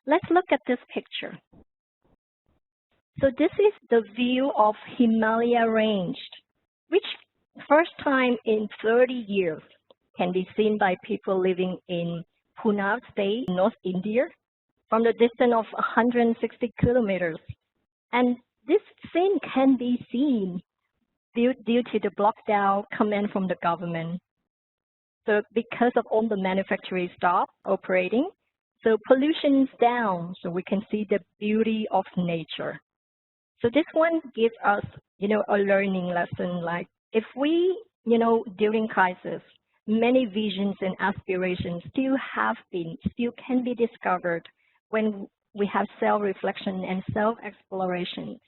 Let's look at this picture. So this is the view of Himalaya range, which first time in 30 years can be seen by people living in Pune State, North India, from the distance of 160 kilometers. And this scene can be seen due to the lockdown command from the government. So because of all the manufacturers stop operating, so pollution is down, so we can see the beauty of nature. So this one gives us, a learning lesson, like if we, during crisis, many visions and aspirations still can be discovered when we have self-reflection and self-exploration.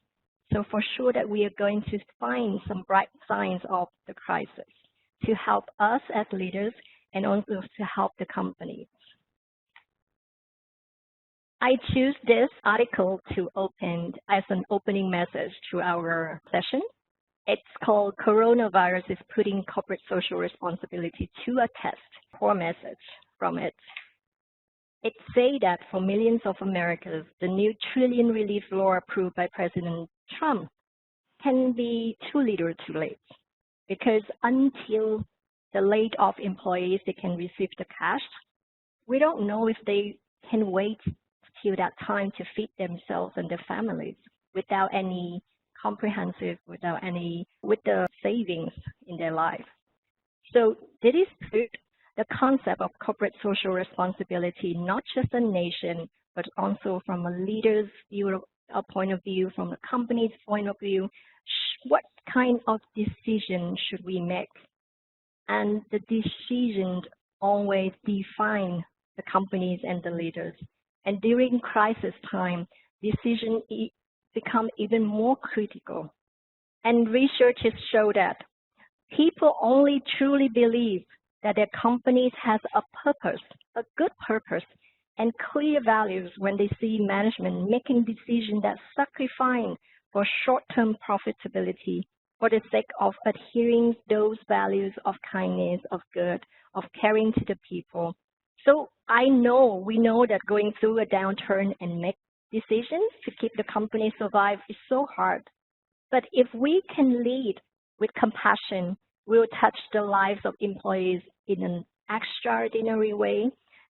So for sure that we are going to find some bright signs of the crisis to help us as leaders and also to help the companies. I choose this article to open as an opening message to our session. It's called Coronavirus is Putting Corporate Social Responsibility to a Test. Core message from it. It says that for millions of Americans, the new trillion relief law approved by President Trump can be too little too late, because until the laid off employees, they can receive the cash, we don't know if they can wait till that time to feed themselves and their families without any comprehensive, with the savings in their life. So this is the concept of corporate social responsibility, not just a nation, but also from a leader's point of view, from a company's point of view. What kind of decision should we make? And the decisions always define the companies and the leaders. And during crisis time, decisions become even more critical. And researchers show that people only truly believe that their companies has a purpose, a good purpose, and clear values when they see management making decisions that sacrifice for short-term profitability for the sake of adhering those values of kindness, of good, of caring to the people. So we know that going through a downturn and make decisions to keep the company survive is so hard. But if we can lead with compassion, we'll touch the lives of employees in an extraordinary way,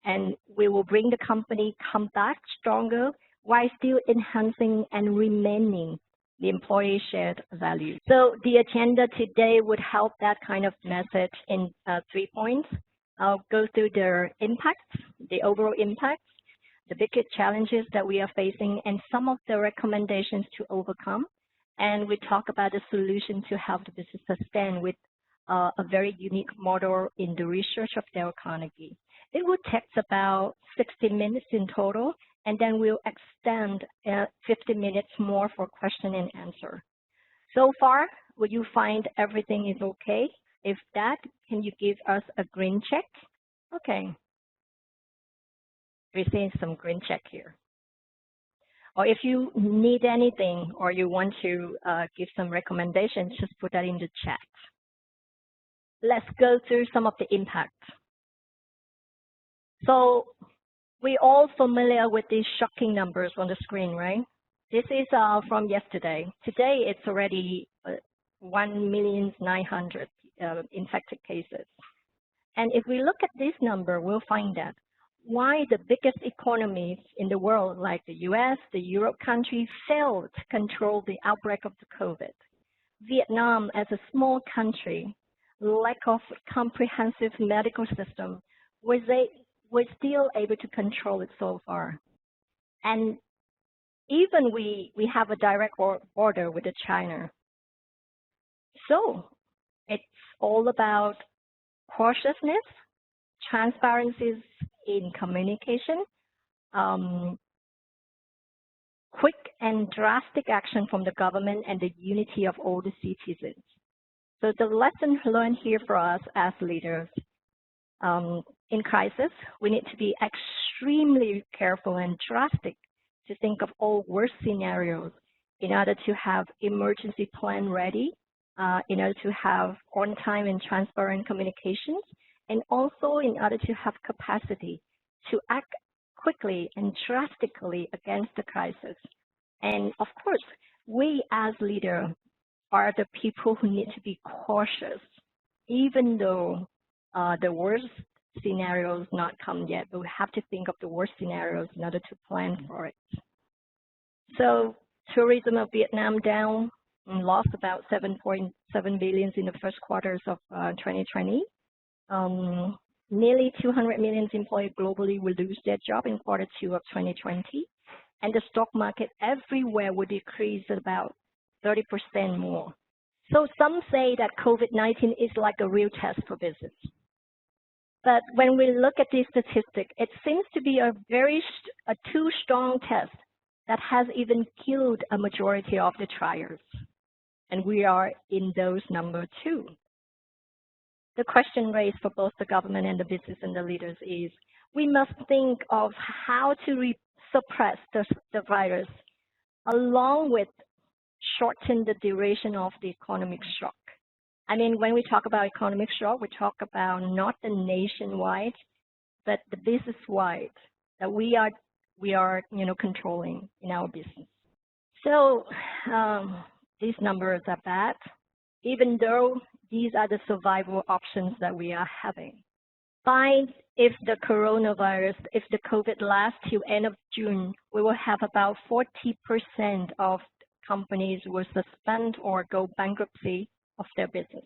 and we will bring the company come back stronger while still enhancing and remaining the employee shared value. So the agenda today would help that kind of message in 3 points. I'll go through the impacts, the overall impacts, the biggest challenges that we are facing, and some of the recommendations to overcome. And we talk about the solution to help the business sustain with a very unique model in the research of Dale Carnegie. It will take about 60 minutes in total, and then we'll extend 50 minutes more for question and answer. So far, will you find everything is okay? If that, can you give us a green check? Okay. We're seeing some green check here. Or if you need anything or you want to give some recommendations, just put that in the chat. Let's go through some of the impacts. So we're all familiar with these shocking numbers on the screen, right? This is from yesterday. Today, it's already 1,900,000 infected cases. And if we look at this number, we'll find that why the biggest economies in the world, like the US, the Europe countries, failed to control the outbreak of the COVID. Vietnam, as a small country, lack of comprehensive medical system, was still able to control it so far. And even we have a direct border with China. So it's all about cautiousness, transparency in communication, quick and drastic action from the government, and the unity of all the citizens. So the lesson learned here for us as leaders, in crisis, we need to be extremely careful and drastic to think of all worst scenarios in order to have emergency plan ready, in order to have on-time and transparent communications, and also in order to have capacity to act quickly and drastically against the crisis. And of course, we as leaders are the people who need to be cautious, even though the worst scenario is not come yet, but we have to think of the worst scenarios in order to plan for it. So tourism of Vietnam down and lost about 7.7 billion in the first quarters of 2020. Nearly 200 million employees globally will lose their job in quarter 2 of 2020. And the stock market everywhere will decrease about 30% more. So some say that COVID-19 is like a real test for business. But when we look at these statistics, it seems to be a too strong test that has even killed a majority of the trials. And we are in those numbers too. The question raised for both the government and the business and the leaders is, we must think of how to suppress the virus along with shorten the duration of the economic shock. I mean, when we talk about economic shock, we talk about not the nationwide, but the business-wide that we are controlling in our business. So these numbers are bad, even though these are the survival options that we are having. Find if the coronavirus, if the COVID lasts till end of June, we will have about 40% of companies will suspend or go bankruptcy of their business.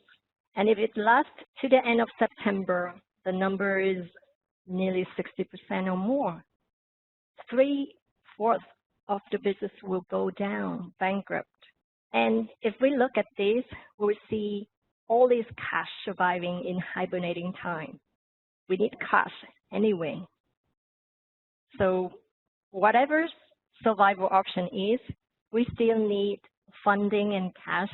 And if it lasts to the end of September, the number is nearly 60% or more. 3/4 of the business will go down, bankrupt. And if we look at this, we'll see all this cash surviving in hibernating time. We need cash anyway. So whatever survival option is, we still need funding and cash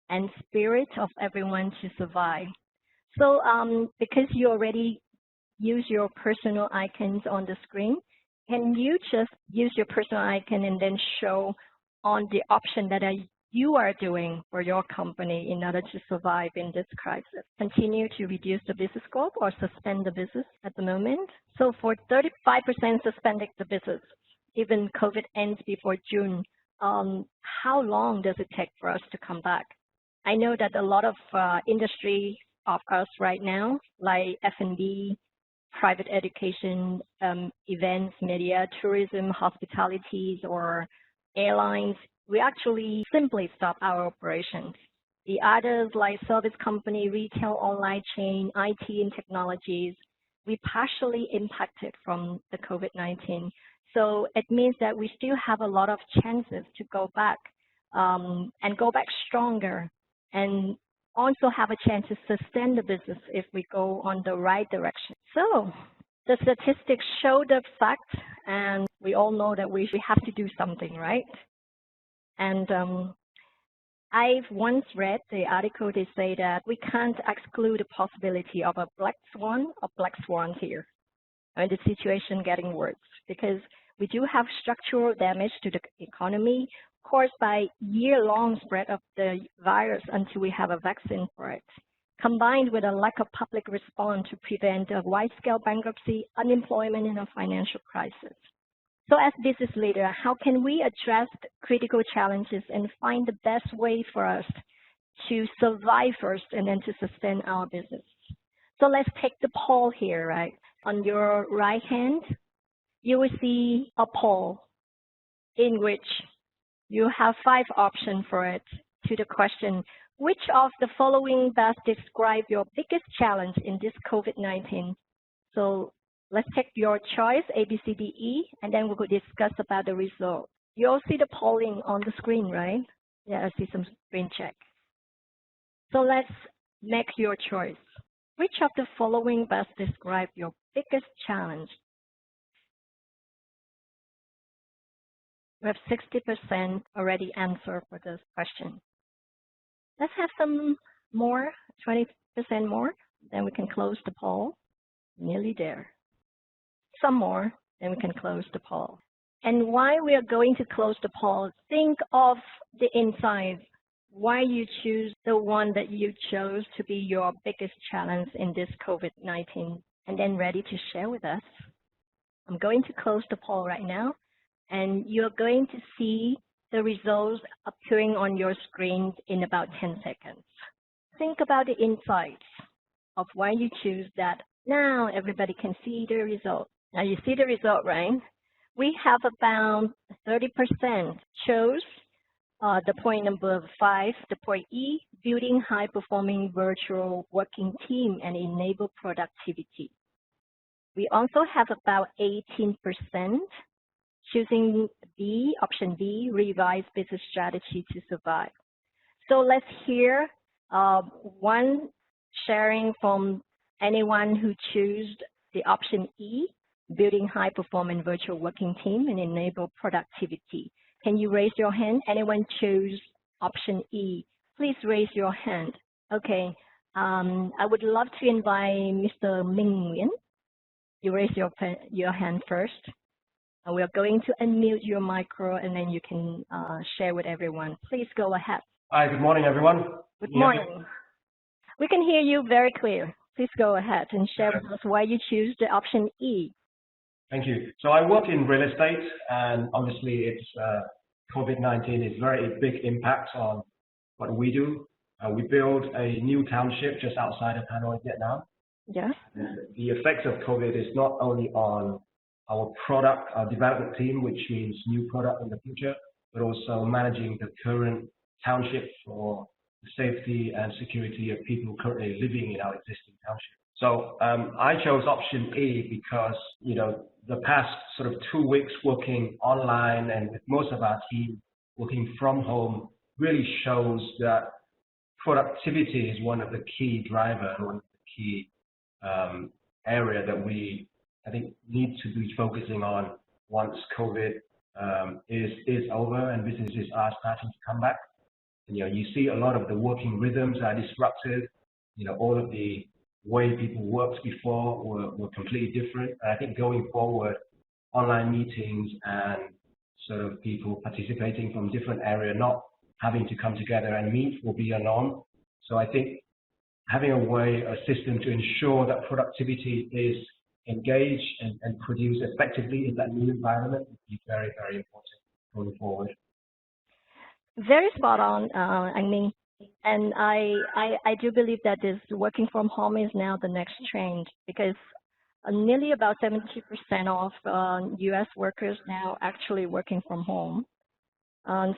and spirit of everyone to survive. So because you already use your personal icons on the screen, can you just use your personal icon and then show on the option that you are doing for your company in order to survive in this crisis? Continue to reduce the business scope or suspend the business at the moment. So for 35% suspending the business, even COVID ends before June, how long does it take for us to come back? I know that a lot of industry of us right now, like F&B, private education, events, media, tourism, hospitalities, or airlines, we actually simply stop our operations. The others, like service company, retail, online chain, IT and technologies, we partially impacted from the COVID-19. So it means that we still have a lot of chances to go back and go back stronger, and also have a chance to sustain the business if we go on the right direction. So the statistics show the fact, and we all know that we have to do something, right? And I've once read the article. They say that we can't exclude the possibility of a black swan or black swans here, and the situation getting worse, because we do have structural damage to the economy caused by year-long spread of the virus until we have a vaccine for it, combined with a lack of public response to prevent a wide-scale bankruptcy, unemployment, and a financial crisis. So as business leader, how can we address critical challenges and find the best way for us to survive first and then to sustain our business? So let's take the poll here, right? On your right hand, you will see a poll in which you have 5 options for it to the question, which of the following best describe your biggest challenge in this COVID-19? So let's take your choice, A, B, C, D, E, and then we will discuss about the result. You all see the polling on the screen, right? Yeah, I see some screen check. So let's make your choice. Which of the following best describe your biggest challenge? We have 60% already answered for this question. Let's have some more, 20% more, then we can close the poll. Nearly there. Some more, then we can close the poll. And why we are going to close the poll, think of the insights, why you choose the one that you chose to be your biggest challenge in this COVID-19, and then ready to share with us. I'm going to close the poll right now, and you're going to see the results appearing on your screen in about 10 seconds. Think about the insights of why you choose that. Now everybody can see the result. Now you see the result, right? We have about 30% chose the point number 5, the point E, building high-performing virtual working team and enable productivity. We also have about 18% choosing B, option B, revise business strategy to survive. So let's hear one sharing from anyone who chose the option E, building high-performing virtual working team and enable productivity. Can you raise your hand? Anyone chose option E? Please raise your hand. Okay. I would love to invite Mr. NGUYEN. You raise your hand first. We are going to unmute your micro, and then you can share with everyone. Please go ahead. Hi, good morning, everyone. Good morning. We can hear you very clear. Please go ahead and share with us why you choose the option E. Thank you. So I work in real estate, and obviously it's COVID-19 is very big impact on what we do. We build a new township just outside of Hanoi, Vietnam. Yes. The effects of COVID is not only on our product, our development team, which means new product in the future, but also managing the current township for the safety and security of people currently living in our existing township. So I chose option E because, you know, the past sort of 2 weeks working online and with most of our team working from home really shows that productivity is one of the key drivers and one of the key area that we, I think, need to be focusing on once COVID is over and businesses are starting to come back. And, you know, you see a lot of the working rhythms are disrupted. You know, all of the way people worked before were completely different. And I think going forward, online meetings and sort of people participating from different areas, not having to come together and meet will be a norm. So I think having a system to ensure that productivity is engaged and produced effectively in that new environment would be very, very important going forward. Very spot on, I mean, and I do believe that this working from home is now the next trend, because nearly about 70% of U.S. workers now actually working from home.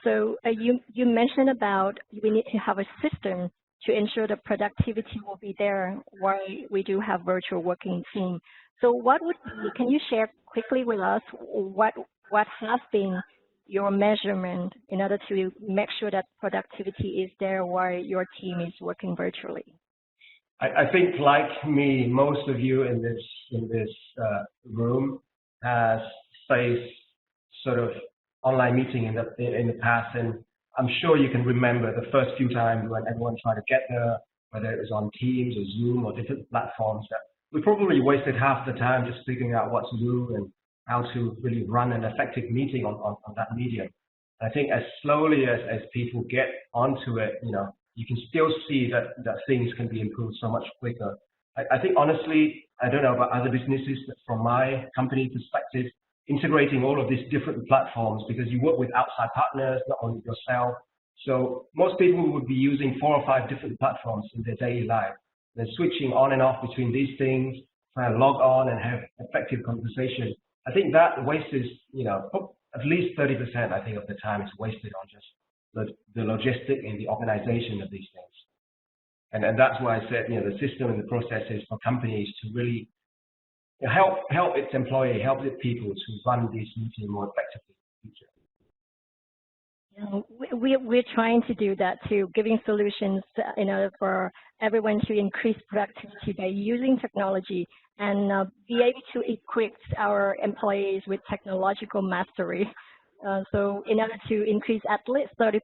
So you mentioned about we need to have a system to ensure the productivity will be there while we do have virtual working team. So what would be, can you share quickly with us what has been your measurement in order to make sure that productivity is there while your team is working virtually? I think, like me, most of you in this room has faced sort of online meeting in the past, and I'm sure you can remember the first few times when everyone tried to get there, whether it was on Teams or Zoom or different platforms, that we probably wasted half the time just figuring out what to do and how to really run an effective meeting on that medium. I think as slowly as people get onto it, you know, you can still see that things can be improved so much quicker. I think honestly, I don't know about other businesses, but from my company perspective, integrating all of these different platforms, because you work with outside partners, not only yourself. So most people would be using 4 or 5 different platforms in their daily life. They're switching on and off between these things, trying to log on and have effective conversation. I think that wastes, you know, at least 30%, I think, of the time is wasted on just the logistic and the organization of these things. And that's why I said, you know, the system and the processes for companies to really help its employee, help its people to run this meeting more effectively in the future. We're trying to do that too, giving solutions in order for everyone to increase productivity by using technology and be able to equip our employees with technological mastery. So in order to increase at least 30%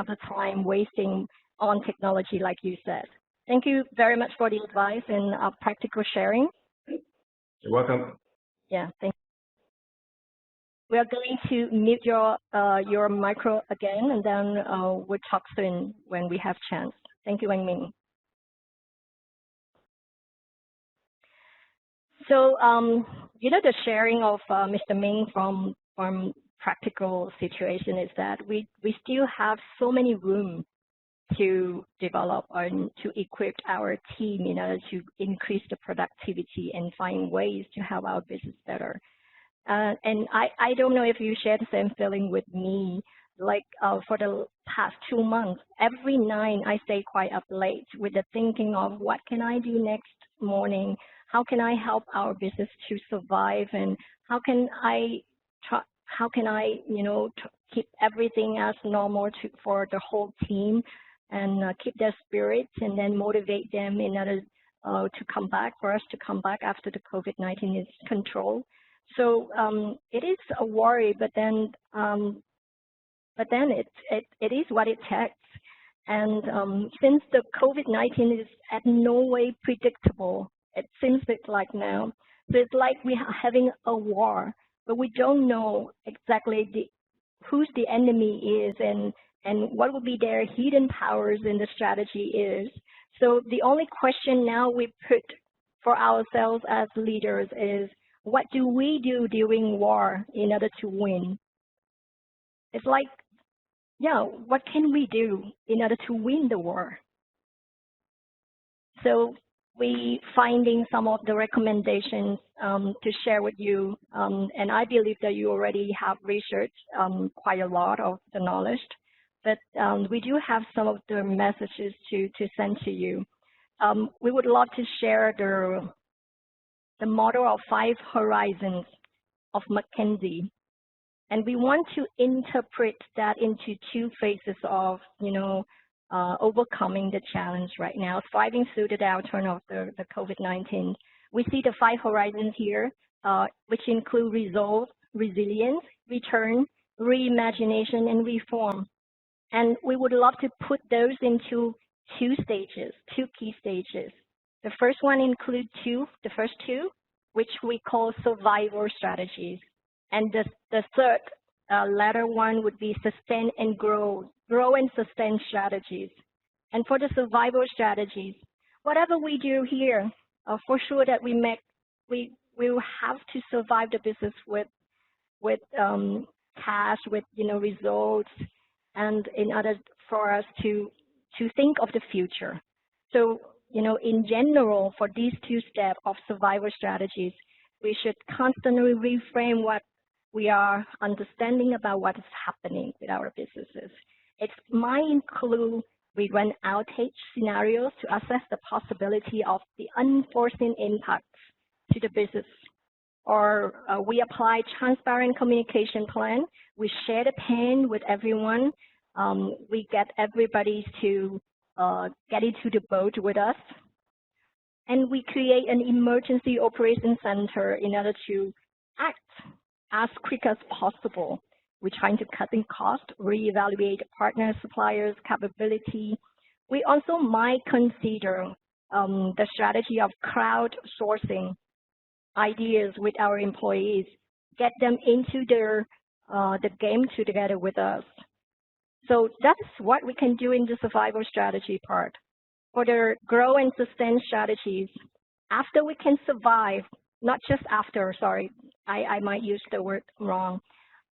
of the time wasting on technology, like you said. Thank you very much for the advice and practical sharing. You're welcome. Yeah, thank you. We are going to mute your micro again, and then we'll talk soon when we have chance. Thank you, Wang Ming. So the sharing of Mr. Ming from practical situation is that we still have so many room to develop and to equip our team in order to increase the productivity and find ways to help our business better. And I don't know if you share the same feeling with me. Like for the past 2 months, every night I stay quite up late with the thinking of what can I do next morning? How can I help our business to survive? And how can I keep everything as normal for the whole team and keep their spirits and then motivate them in order to come back, for us to come back after the COVID-19 is controlled. So it is a worry, but then it is what it takes. And since the COVID-19 is at no way predictable, it seems like now, so it's like we are having a war, but we don't know exactly who's the enemy is and what will be their hidden powers in the strategy is. So the only question now we put for ourselves as leaders is, what do we do during war in order to win? It's like, yeah, what can we do in order to win the war? So we finding some of the recommendations to share with you, and I believe that you already have researched quite a lot of the knowledge, but we do have some of the messages to send to you. We would love to share the model of 5 horizons of McKinsey. And we want to interpret that into 2 phases of, overcoming the challenge right now, thriving through the downturn of the COVID-19. We see the 5 horizons here, which include resolve, resilience, return, reimagination, and reform. And we would love to put those into 2 stages, 2 key stages. The first one includes the first 2, which we call survival strategies. And the third latter one would be sustain and grow and sustain strategies. And for the survival strategies, whatever we do here, for sure that we will have to survive the business with cash, with results, and in order for us to think of the future. So in general, for these 2 steps of survival strategies, we should constantly reframe what we are understanding about what is happening with our businesses. It might include we run outage scenarios to assess the possibility of the unforeseen impacts to the business. Or we apply transparent communication plan. We share the pain with everyone. We get everybody to get into the boat with us. And we create an emergency operations center in order to act as quick as possible. We're trying to cut in cost, reevaluate partner suppliers' capability. We also might consider the strategy of crowdsourcing ideas with our employees, get them into the game together with us. So that's what we can do in the survival strategy part. For the grow and sustain strategies, after we can survive, not just after, sorry, I might use the word wrong.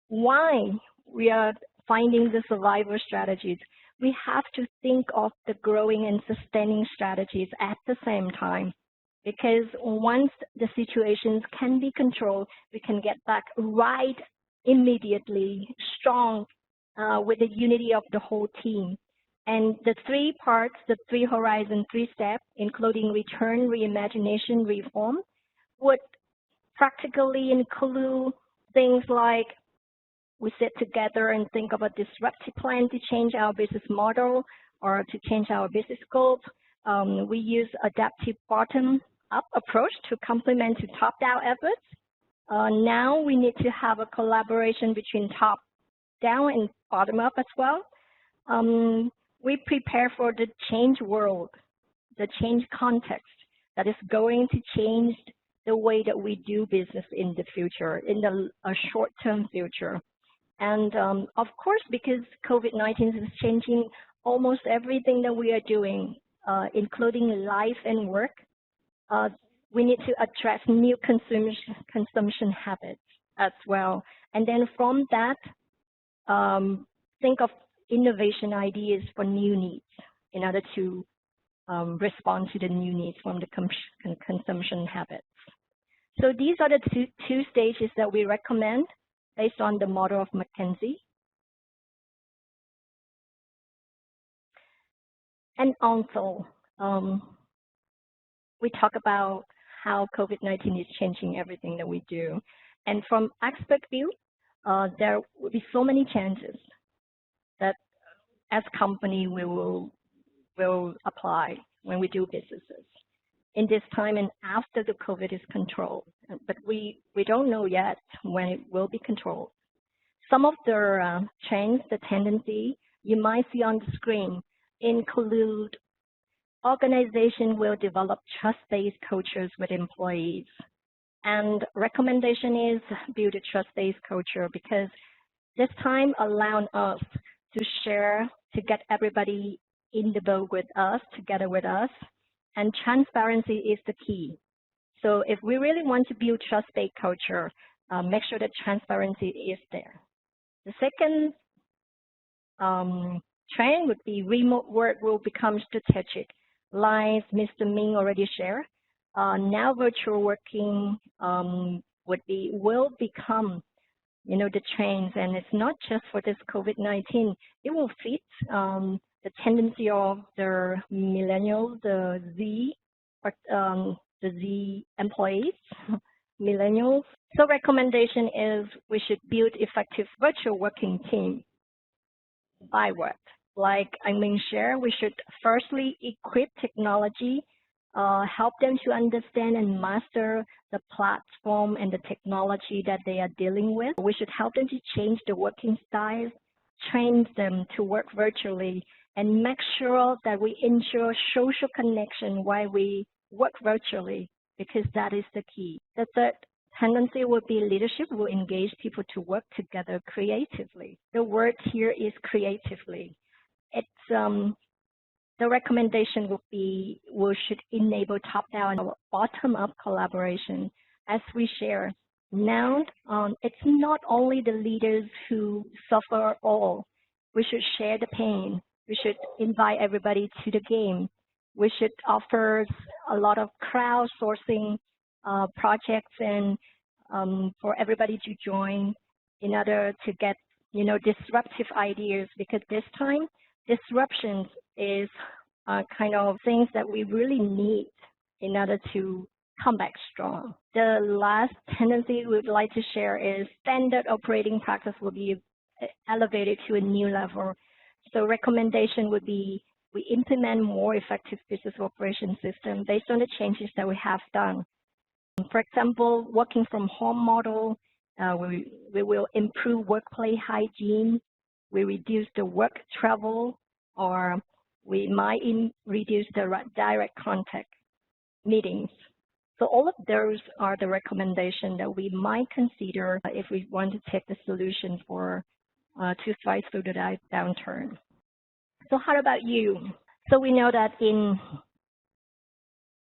Why we are finding the survival strategies? We have to think of the growing and sustaining strategies at the same time, because once the situations can be controlled, we can get back right immediately, strong, with the unity of the whole team. And the 3 parts, the 3 horizon, 3 steps, including return, reimagination, reform, would practically include things like we sit together and think of a disruptive plan to change our business model or to change our business scope. We use adaptive bottom-up approach to complement to top-down efforts. Now we need to have a collaboration between top-down and bottom-up as well. We prepare for the change world, the change context that is going to change the way that we do business in the future, in the short-term future. And of course, because COVID-19 is changing almost everything that we are doing, including life and work, we need to address new consumption habits as well. And then from that, think of innovation ideas for new needs in order to respond to the new needs from the consumption habits. So these are the two stages that we recommend based on the model of McKinsey. And also, we talk about how COVID-19 is changing everything that we do. And from expert view, there will be so many changes that as a company we will apply when we do businesses in this time and after the COVID is controlled. But we don't know yet when it will be controlled. Some of the trends, the tendency you might see on the screen include organization will develop trust-based cultures with employees. And recommendation is build a trust-based culture because this time allowing us to share, to get everybody in the boat with us, together with us, and transparency is the key. So if we really want to build trust-based culture, make sure that transparency is there. The second trend would be remote work will become strategic. Like Mr. Ming already shared, now virtual working will become, the trends, and it's not just for this COVID-19. It will fit the tendency of the millennials, the Z employees, millennials. So recommendation is we should build effective virtual working team. By what? Like I share, we should firstly equip technology, help them to understand and master the platform and the technology that they are dealing with. We should help them to change the working styles, train them to work virtually, and make sure that we ensure social connection while we work virtually, because that is the key. The third tendency will be leadership will engage people to work together creatively. The word here is creatively. It's the recommendation would be we should enable top-down or bottom-up collaboration as we share. Now, it's not only the leaders who suffer all. We should share the pain. We should invite everybody to the game. We should offer a lot of crowdsourcing projects and for everybody to join in order to get, disruptive ideas, because this time disruptions is kind of things that we really need in order to come back strong. The last tendency we would like to share is standard operating practice will be elevated to a new level. So recommendation would be we implement more effective business operation system based on the changes that we have done. For example, working from home model, we will improve workplace hygiene, we reduce the work travel, or we might reduce the direct contact meetings. So all of those are the recommendations that we might consider if we want to take the solution for to thrive through the downturn. So how about you? So we know that in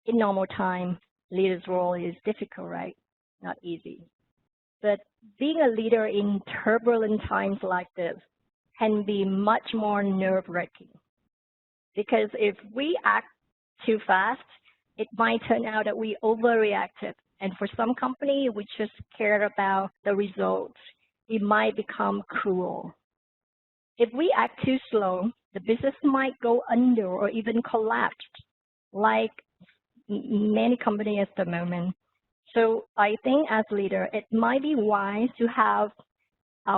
normal time, leader's role is difficult, right? Not easy. But being a leader in turbulent times like this can be much more nerve-wracking. Because if we act too fast, it might turn out that we overreacted. And for some company, we just care about the results. It might become cruel. If we act too slow, the business might go under or even collapse, like many companies at the moment. So I think as leader, it might be wise to have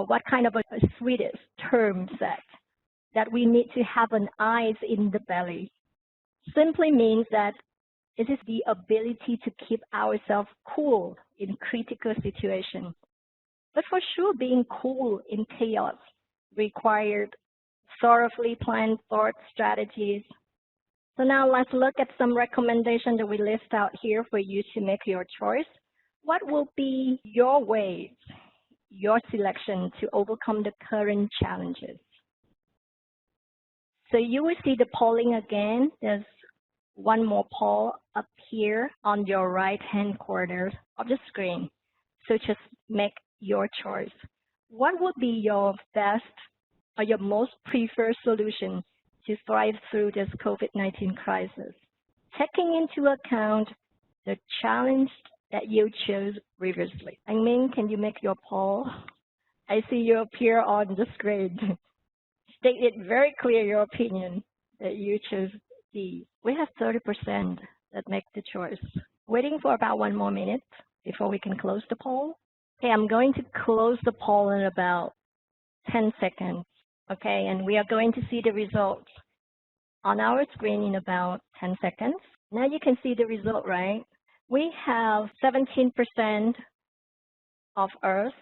what kind of a Swedish term set that we need to have an eyes in the belly. Simply means that it is the ability to keep ourselves cool in critical situations. But for sure, being cool in chaos required thoroughly planned thought strategies. So now let's look at some recommendations that we list out here for you to make your choice. What will be your ways, your selection to overcome the current challenges? So you will see the polling again. There's one more poll appear on your right-hand corner of the screen. So just make your choice. What would be your best or your most preferred solution to thrive through this COVID-19 crisis, taking into account the challenge that you chose previously? I mean, can you make your poll? I see you appear on the screen. State it very clear your opinion that you chose D. We have 30% that make the choice. Waiting for about 1 more minute before we can close the poll. Okay, I'm going to close the poll in about 10 seconds. Okay, and we are going to see the results on our screen in about 10 seconds. Now you can see the result, right? We have 17% of us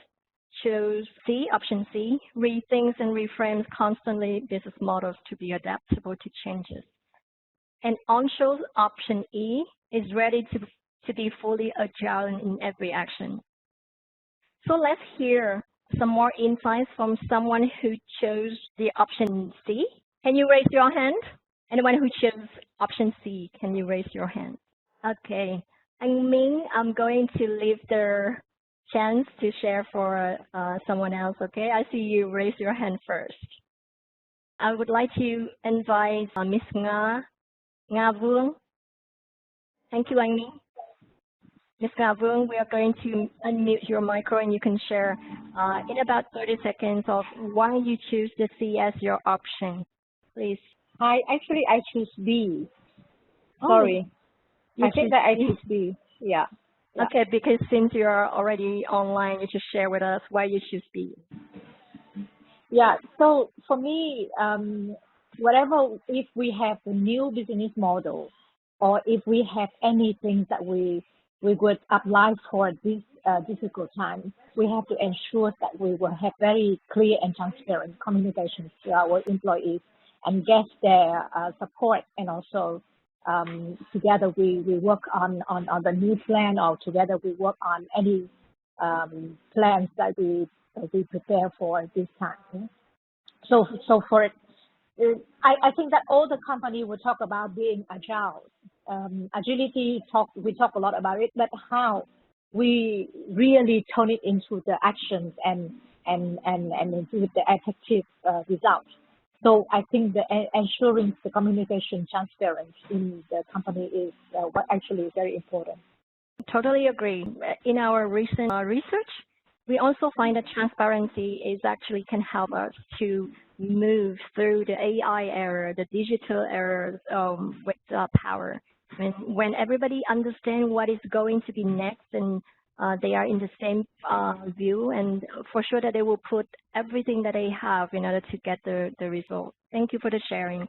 chose C, option C, rethinks and reframes constantly business models to be adaptable to changes. And onshore option E is ready to be fully agile in every action. So let's hear some more insights from someone who chose the option C. Can you raise your hand? Anyone who chose option C, can you raise your hand? Okay, I mean, I'm going to leave the chance to share for someone else, okay? I see you raise your hand first. I would like to invite Miss Nga Vuong. Thank you, Anh Minh. Ms. Nga Vuong, we are going to unmute your micro and you can share in about 30 seconds of why you choose the C as your option, please. Hi, actually I choose B. Oh, sorry. I think that I choose B. Yeah. Okay, because since you're already online, you just share with us why you choose B. Yeah, so for me, if we have a new business model or if we have anything that we would apply for this difficult time, we have to ensure that we will have very clear and transparent communications to our employees and get their support, and also together we work on the new plan, or together we work on any plans that we prepare for this time. So for it, I think that all the company will talk about being agile. Agility we talk a lot about it, but how we really turn it into the actions and into the effective results. So I think the ensuring the communication transparency in the company is what actually is very important. Totally agree. In our recent research, we also find that transparency is actually can help us to move through the AI era, the digital era with power. When everybody understands what is going to be next, and they are in the same view, and for sure that they will put everything that they have in order to get the result. Thank you for the sharing.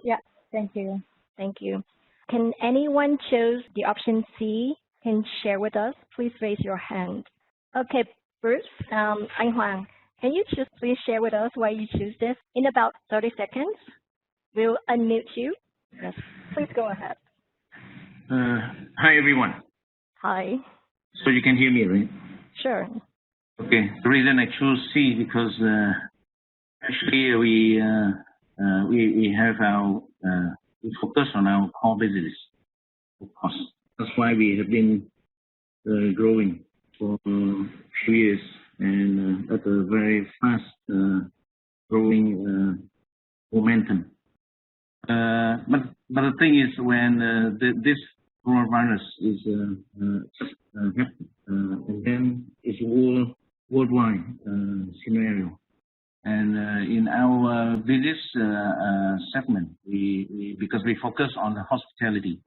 Yeah, thank you. Thank you. Can anyone choose the option C? Can share with us? Please raise your hand. Okay, Bruce, Anh Hoàng, can you just please share with us why you choose this? In about 30 seconds, we'll unmute you. Yes, please go ahead. Hi, everyone. Hi. So you can hear me, right? Sure. Okay. The reason I chose C because actually we have our we focus on our core business, of course. That's why we have been growing for a few years and at a very fast growing momentum. But the thing is, when this coronavirus is happening, and then it's worldwide scenario. And in our business segment, because we focus on the hospitality,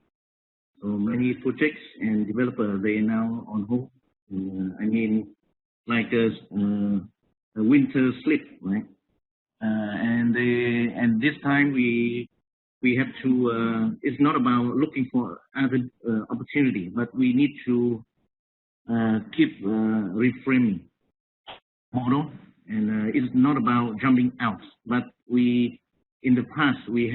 so many projects and developers, they are now on hold. I mean, like a winter sleep, right? And this time we have to. It's not about looking for other opportunity, but we need to keep reframing model. And it's not about jumping out, but in the past we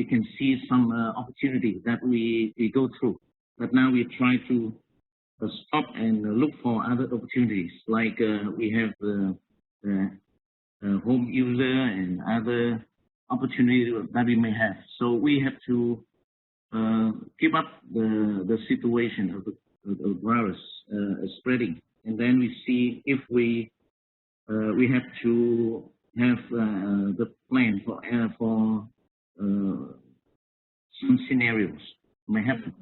can see some opportunities that we go through, but now we try to stop and look for other opportunities, like we have the home user and other opportunities that we may have. So we have to keep up the situation of the virus spreading, and then we see if we have to have the plan for some scenarios may happen.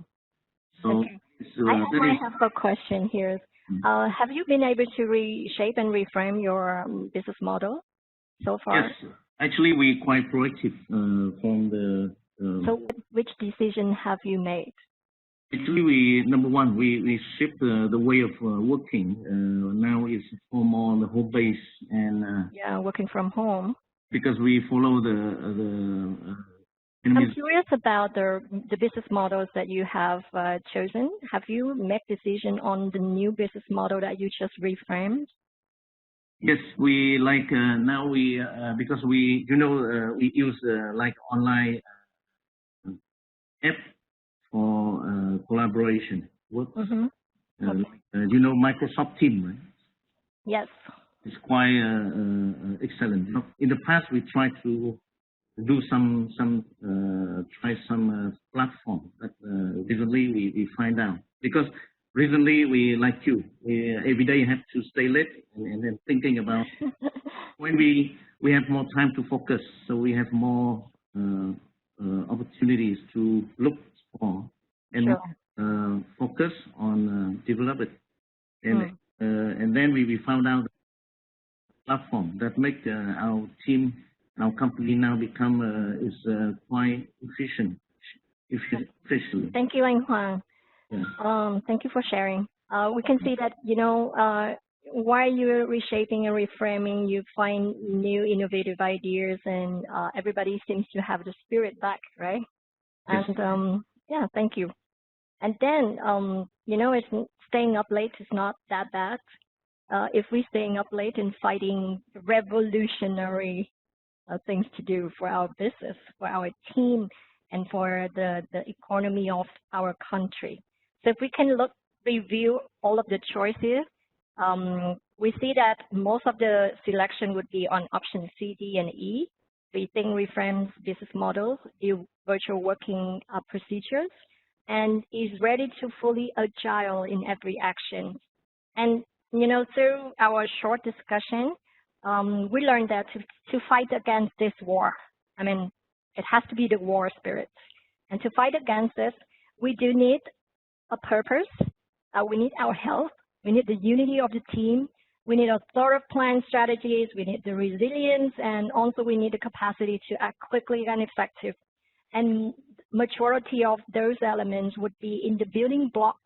So okay. I have a question here. Have you been able to reshape and reframe your business model so far? Yes, actually we're quite proactive from the. So which decision have you made? Actually, number one, we shift the way of working. Now it's more on the home base and yeah, working from home. Because we follow I'm curious about the business models that you have chosen. Have you made decision on the new business model that you just reframed? Yes, we like now we because we we use like online app for collaboration. What Microsoft Teams, right? Yes. It's quite excellent. In the past, we tried to do some platform, but recently we find out because recently we like you, we every day have to stay late and then thinking about when we have more time to focus, so we have more opportunities to look for and focus on develop it, and then we found out platform that make our team, our company now become is quite efficient. Thank you, Anh Hoàng. Yeah. Thank you for sharing. We can see that while you're reshaping and reframing, you find new innovative ideas, and everybody seems to have the spirit back, right? Yes. And yeah, thank you. And then it's staying up late is not that bad. If we're staying up late and fighting revolutionary things to do for our business, for our team, and for the economy of our country. So if we can review all of the choices, we see that most of the selection would be on option C, D, and E. Rethink, reframe business models, do virtual working procedures, and is ready to fully agile in every action. And through our short discussion, we learned that to fight against this war, I mean, it has to be the war spirit. And to fight against this, we do need a purpose. We need our health. We need the unity of the team. We need a thorough plan strategies. We need the resilience, and also we need the capacity to act quickly and effective. And majority of those elements would be in the building blocks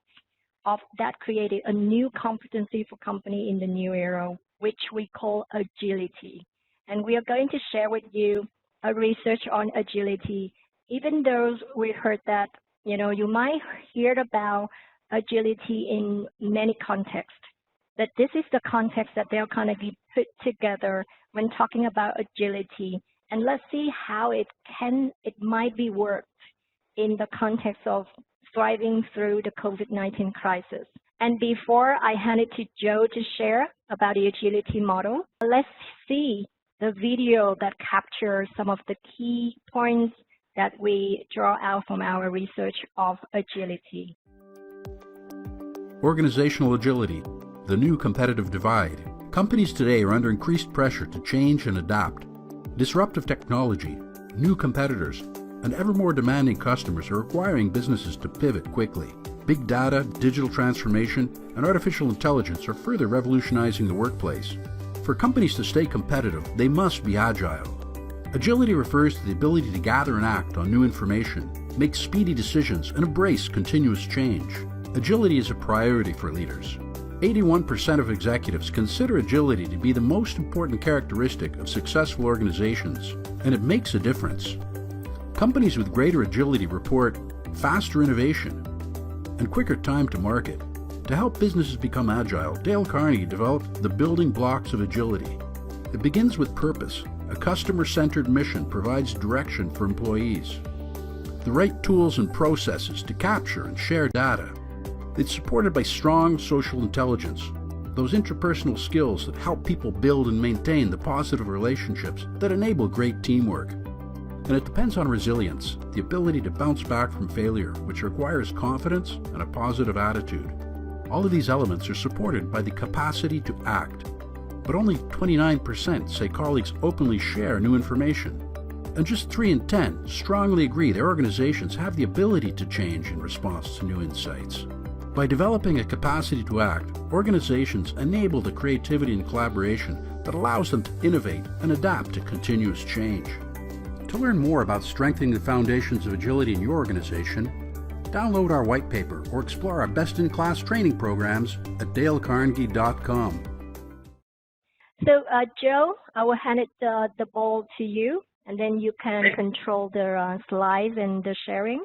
of that created a new competency for company in the new era, which we call agility. And we are going to share with you a research on agility. Even though we heard that, you might hear about agility in many contexts, but this is the context that Dale Carnegie put together when talking about agility. And let's see how it might be worked in the context of thriving through the COVID-19 crisis. And before I hand it to Joe to share about the agility model, let's see the video that captures some of the key points that we draw out from our research of agility. Organizational agility, the new competitive divide. Companies today are under increased pressure to change and adapt. Disruptive technology, new competitors, and ever more demanding customers are requiring businesses to pivot quickly. Big data, digital transformation, and artificial intelligence are further revolutionizing the workplace. For companies to stay competitive, they must be agile. Agility refers to the ability to gather and act on new information, make speedy decisions, and embrace continuous change. Agility is a priority for leaders. 81% of executives consider agility to be the most important characteristic of successful organizations, and it makes a difference. Companies with greater agility report faster innovation and quicker time to market. To help businesses become agile, Dale Carnegie developed the building blocks of agility. It begins with purpose. A customer-centered mission provides direction for employees, the right tools and processes to capture and share data. It's supported by strong social intelligence, those interpersonal skills that help people build and maintain the positive relationships that enable great teamwork. And it depends on resilience, the ability to bounce back from failure, which requires confidence and a positive attitude. All of these elements are supported by the capacity to act. But only 29% say colleagues openly share new information. And just 3 in 10 strongly agree their organizations have the ability to change in response to new insights. By developing a capacity to act, organizations enable the creativity and collaboration that allows them to innovate and adapt to continuous change. To learn more about strengthening the foundations of agility in your organization, download our white paper or explore our best-in-class training programs at dalecarnegie.com. So, Joe, I will hand the ball to you, and then you can control the slides and the sharing.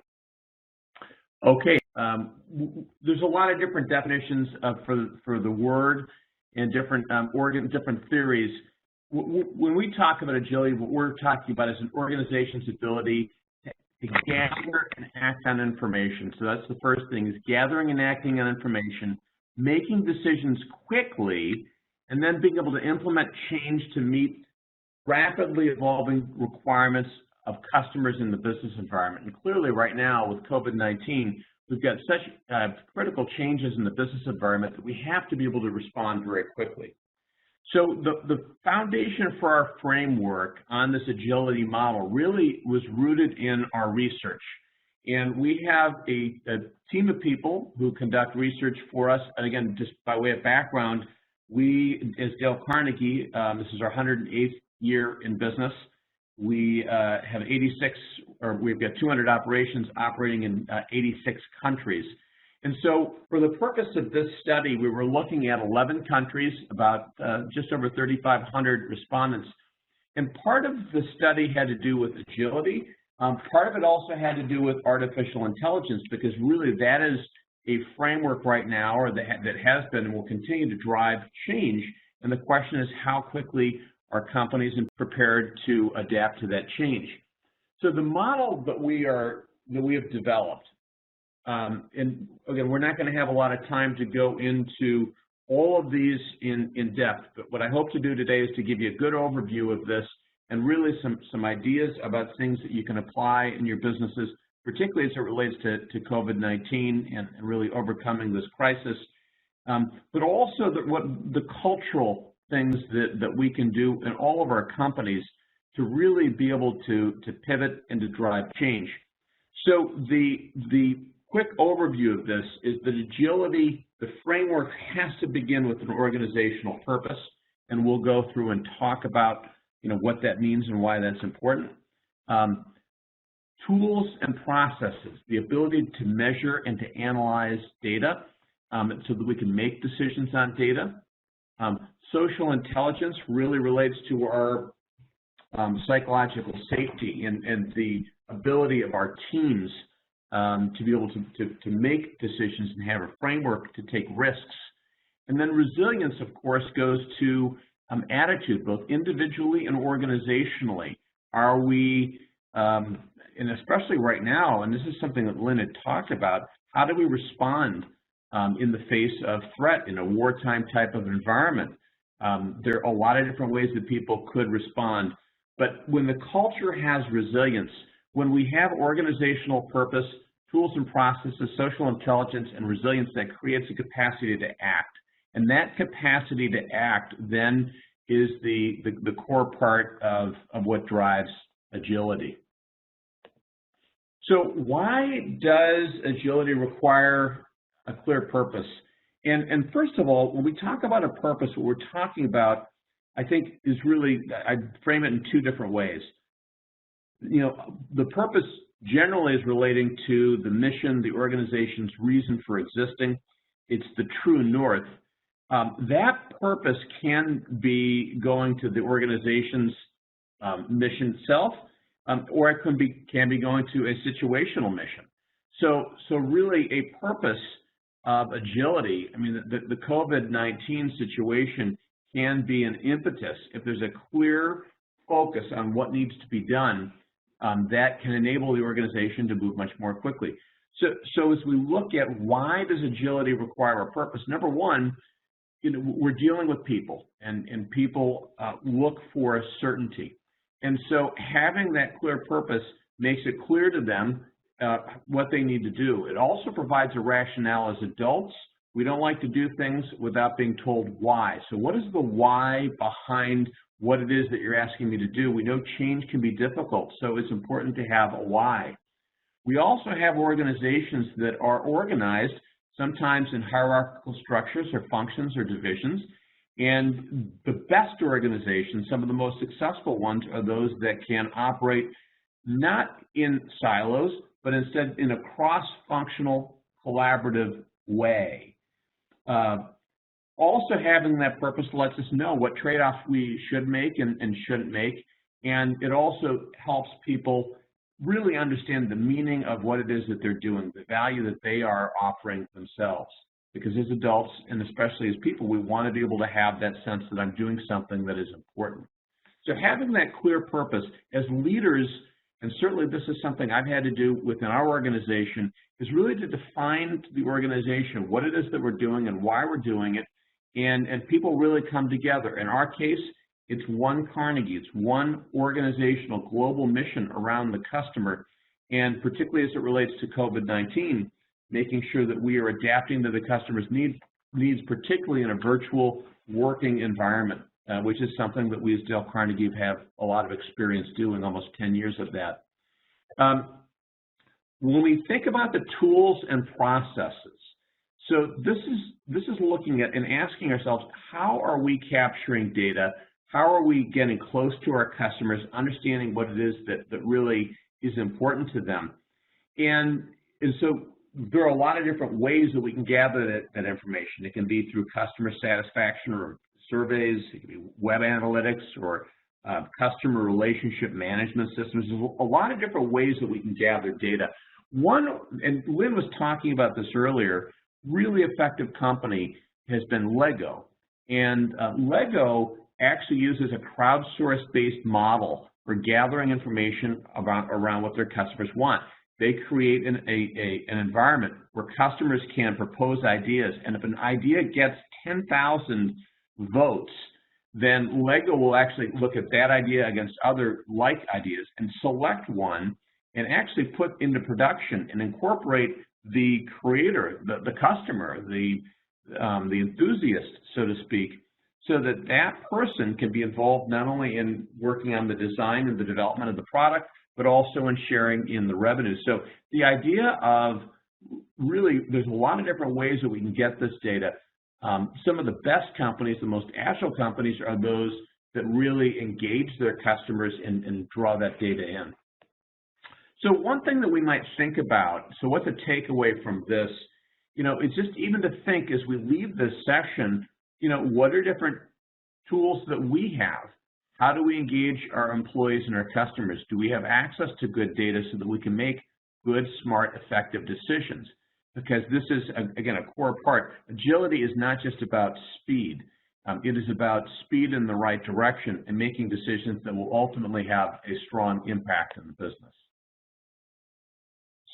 Okay. There's a lot of different definitions for the word and different different theories. When we talk about agility, what we're talking about is an organization's ability to gather and act on information. So that's the first thing, is gathering and acting on information, making decisions quickly, and then being able to implement change to meet rapidly evolving requirements of customers in the business environment. And clearly right now with COVID-19, we've got such critical changes in the business environment that we have to be able to respond very quickly. So the foundation for our framework on this agility model really was rooted in our research. And we have a team of people who conduct research for us. And again, just by way of background, we, as Dale Carnegie, this is our 108th year in business. We have 86, or we've got 200 operations operating in 86 countries. And so for the purpose of this study, we were looking at 11 countries, about just over 3,500 respondents. And part of the study had to do with agility. Part of it also had to do with artificial intelligence, because really that is a framework right now, or that has been and will continue to drive change. And the question is, how quickly are companies prepared to adapt to that change? So the model that we have developed, and again, we're not going to have a lot of time to go into all of these in depth, but what I hope to do today is to give you a good overview of this and really some ideas about things that you can apply in your businesses, particularly as it relates to COVID-19 and really overcoming this crisis, but also what the cultural things that we can do in all of our companies to really be able to pivot and to drive change. So the quick overview of this is that agility, the framework, has to begin with an organizational purpose, and we'll go through and talk about what that means and why that's important. Tools and processes, the ability to measure and to analyze data so that we can make decisions on data. Social intelligence really relates to our psychological safety and the ability of our teams to be able to make decisions and have a framework to take risks. And then resilience, of course, goes to attitude, both individually and organizationally. Are we, and especially right now, and this is something that Lynn had talked about, how do we respond in the face of threat in a wartime type of environment? There are a lot of different ways that people could respond. But when the culture has resilience, when we have organizational purpose, tools and processes, social intelligence, and resilience, that creates a capacity to act. And that capacity to act then is the core part of what drives agility. So why does agility require a clear purpose? And first of all, when we talk about a purpose, what we're talking about, I think, is really, I frame it in two different ways. The purpose generally is relating to the mission, the organization's reason for existing. It's the true north. That purpose can be going to the organization's mission itself, or it can be going to a situational mission. So really a purpose of agility, I mean, the COVID-19 situation can be an impetus. If there's a clear focus on what needs to be done, that can enable the organization to move much more quickly. So as we look at why does agility require a purpose, number one, we're dealing with people, and people look for certainty. And so having that clear purpose makes it clear to them what they need to do. It also provides a rationale. As adults, we don't like to do things without being told why. So what is the why behind what it is that you're asking me to do? We know change can be difficult, so it's important to have a why. We also have organizations that are organized sometimes in hierarchical structures or functions or divisions. And the best organizations, some of the most successful ones, are those that can operate not in silos, but instead in a cross-functional, collaborative way. Also having that purpose lets us know what trade-offs we should make and shouldn't make, and it also helps people really understand the meaning of what it is that they're doing, the value that they are offering themselves. Because as adults, and especially as people, we want to be able to have that sense that I'm doing something that is important. So having that clear purpose as leaders, and certainly this is something I've had to do within our organization, is really to define to the organization what it is that we're doing and why we're doing it, and people really come together. In our case, it's one Carnegie, it's one organizational global mission around the customer, and particularly as it relates to COVID-19, making sure that we are adapting to the customer's needs, particularly in a virtual working environment, which is something that we as Dale Carnegie have a lot of experience doing, almost 10 years of that. When we think about the tools and processes, so this is looking at and asking ourselves, how are we capturing data? How are we getting close to our customers, understanding what it is that really is important to them? And so there are a lot of different ways that we can gather that information. It can be through customer satisfaction or surveys, it can be web analytics or customer relationship management systems. There's a lot of different ways that we can gather data. One, and Lynn was talking about this earlier, really effective company has been Lego. And Lego actually uses a crowdsource-based model for gathering information around what their customers want. They create an environment where customers can propose ideas, and if an idea gets 10,000 votes, then Lego will actually look at that idea against other like ideas and select one and actually put into production and incorporate the creator, the customer, the enthusiast, so to speak, so that that person can be involved not only in working on the design and the development of the product, but also in sharing in the revenue. So the idea of really, there's a lot of different ways that we can get this data. Some of the best companies, the most agile companies, are those that really engage their customers and draw that data in. So one thing that we might think about, so what's a takeaway from this, is just even to think as we leave this session, what are different tools that we have? How do we engage our employees and our customers? Do we have access to good data so that we can make good, smart, effective decisions? Because this is, again, a core part. Agility is not just about speed. It is about speed in the right direction and making decisions that will ultimately have a strong impact on the business.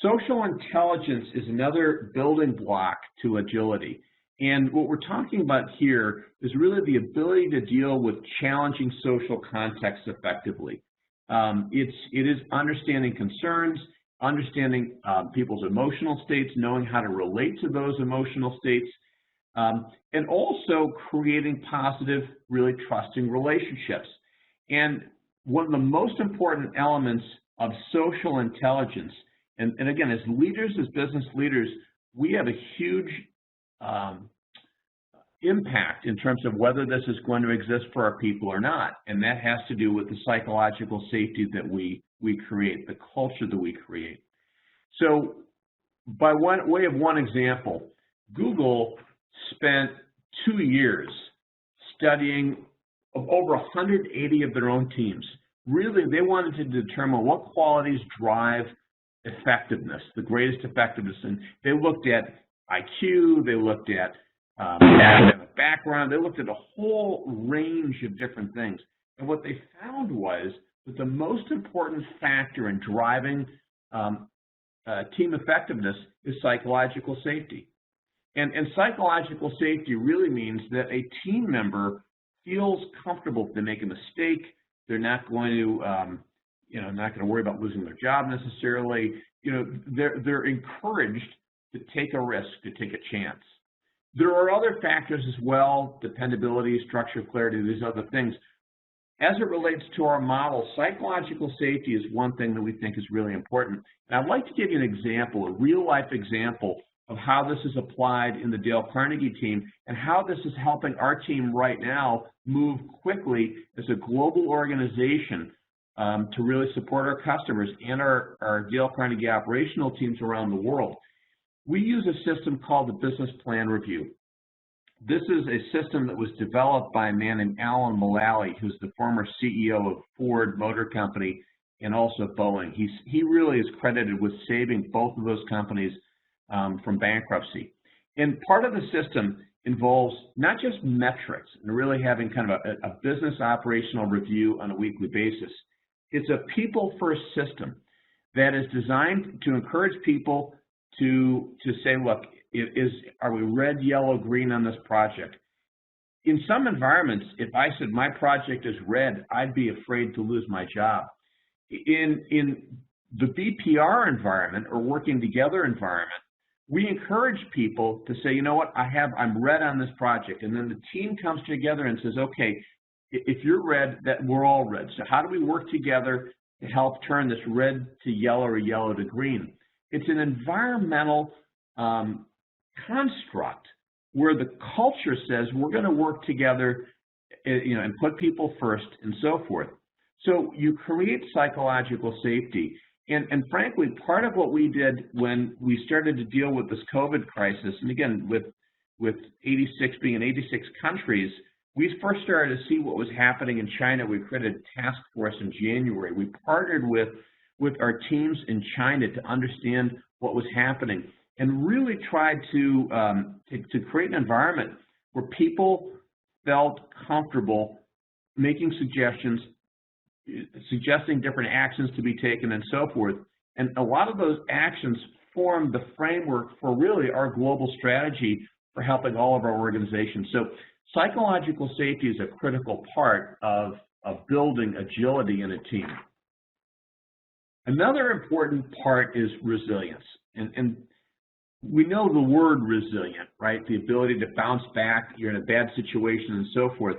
Social intelligence is another building block to agility. And what we're talking about here is really the ability to deal with challenging social contexts effectively. It is understanding concerns, understanding people's emotional states, knowing how to relate to those emotional states, and also creating positive, really trusting relationships. And one of the most important elements of social intelligence, and again, as leaders, as business leaders, we have a huge impact in terms of whether this is going to exist for our people or not. And that has to do with the psychological safety that we create, the culture that we create. So by way of one example, Google spent 2 years studying over 180 of their own teams. Really, they wanted to determine what qualities drive effectiveness, the greatest effectiveness. And they looked at IQ, they looked at academic background, they looked at a whole range of different things. And what they found was that the most important factor in driving team effectiveness is psychological safety. And psychological safety really means that a team member feels comfortable if they make a mistake, They're not going to, not going to worry about losing their job necessarily. They're encouraged to take a risk, to take a chance. There are other factors as well, dependability, structure, clarity, these other things. As it relates to our model, psychological safety is one thing that we think is really important. And I'd like to give you an example, a real-life example of how this is applied in the Dale Carnegie team and how this is helping our team right now move quickly as a global organization to really support our customers and our Dale Carnegie operational teams around the world. We use a system called the Business Plan Review. This is a system that was developed by a man named Alan Mulally, who's the former CEO of Ford Motor Company and also Boeing. He really is credited with saving both of those companies from bankruptcy. And part of the system involves not just metrics and really having kind of a business operational review on a weekly basis. It's a people-first system that is designed to encourage people to say, look, are we red, yellow, green on this project? In some environments, if I said my project is red, I'd be afraid to lose my job. In the BPR environment or working together environment, we encourage people to say, you know what, I'm red on this project. And then the team comes together and says, okay, if you're red, that we're all red. So how do we work together to help turn this red to yellow or yellow to green? It's an environmental construct where the culture says we're going to work together, and put people first and so forth. So you create psychological safety. And frankly, part of what we did when we started to deal with this COVID crisis, and again, with 86 being in 86 countries, we first started to see what was happening in China. We created a task force in January. We partnered with our teams in China to understand what was happening and really tried to create an environment where people felt comfortable making suggestions, suggesting different actions to be taken and so forth. And a lot of those actions form the framework for really our global strategy for helping all of our organizations. So psychological safety is a critical part of building agility in a team. Another important part is resilience. And we know the word resilient, right? The ability to bounce back, you're in a bad situation and so forth.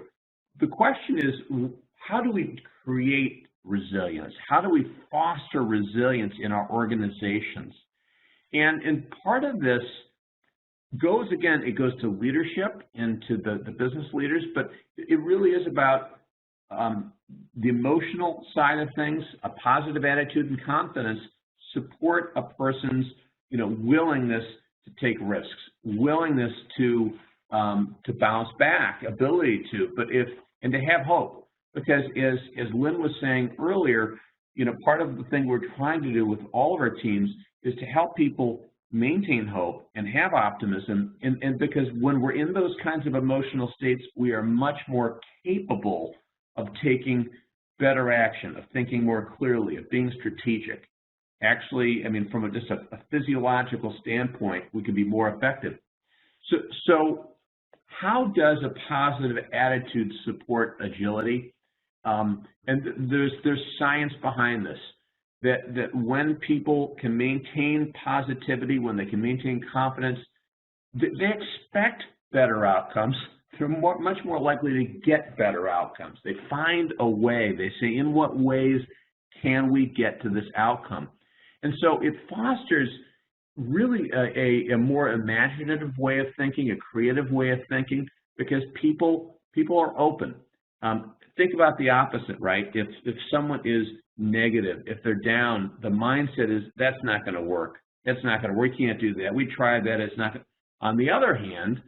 The question is, how do we create resilience? How do we foster resilience in our organizations? And part of this goes, again, it goes to leadership and to the business leaders, but it really is about the emotional side of things, a positive attitude and confidence, support a person's willingness to take risks, willingness to bounce back, ability to, and to have hope. Because as Lynn was saying earlier, part of the thing we're trying to do with all of our teams is to help people maintain hope and have optimism. And because when we're in those kinds of emotional states, we are much more capable of taking better action, of thinking more clearly, of being strategic. Actually, from just a physiological standpoint, we can be more effective. So how does a positive attitude support agility? And there's science behind this, that when people can maintain positivity, when they can maintain confidence, they expect better outcomes. They're much more likely to get better outcomes. They find a way. They say, in what ways can we get to this outcome? And so it fosters really a more imaginative way of thinking, a creative way of thinking, because people are open. Think about the opposite, right? If someone is negative, if they're down, the mindset is, that's not going to work. That's not going to work. We can't do that. We tried that. It's not. On the other hand,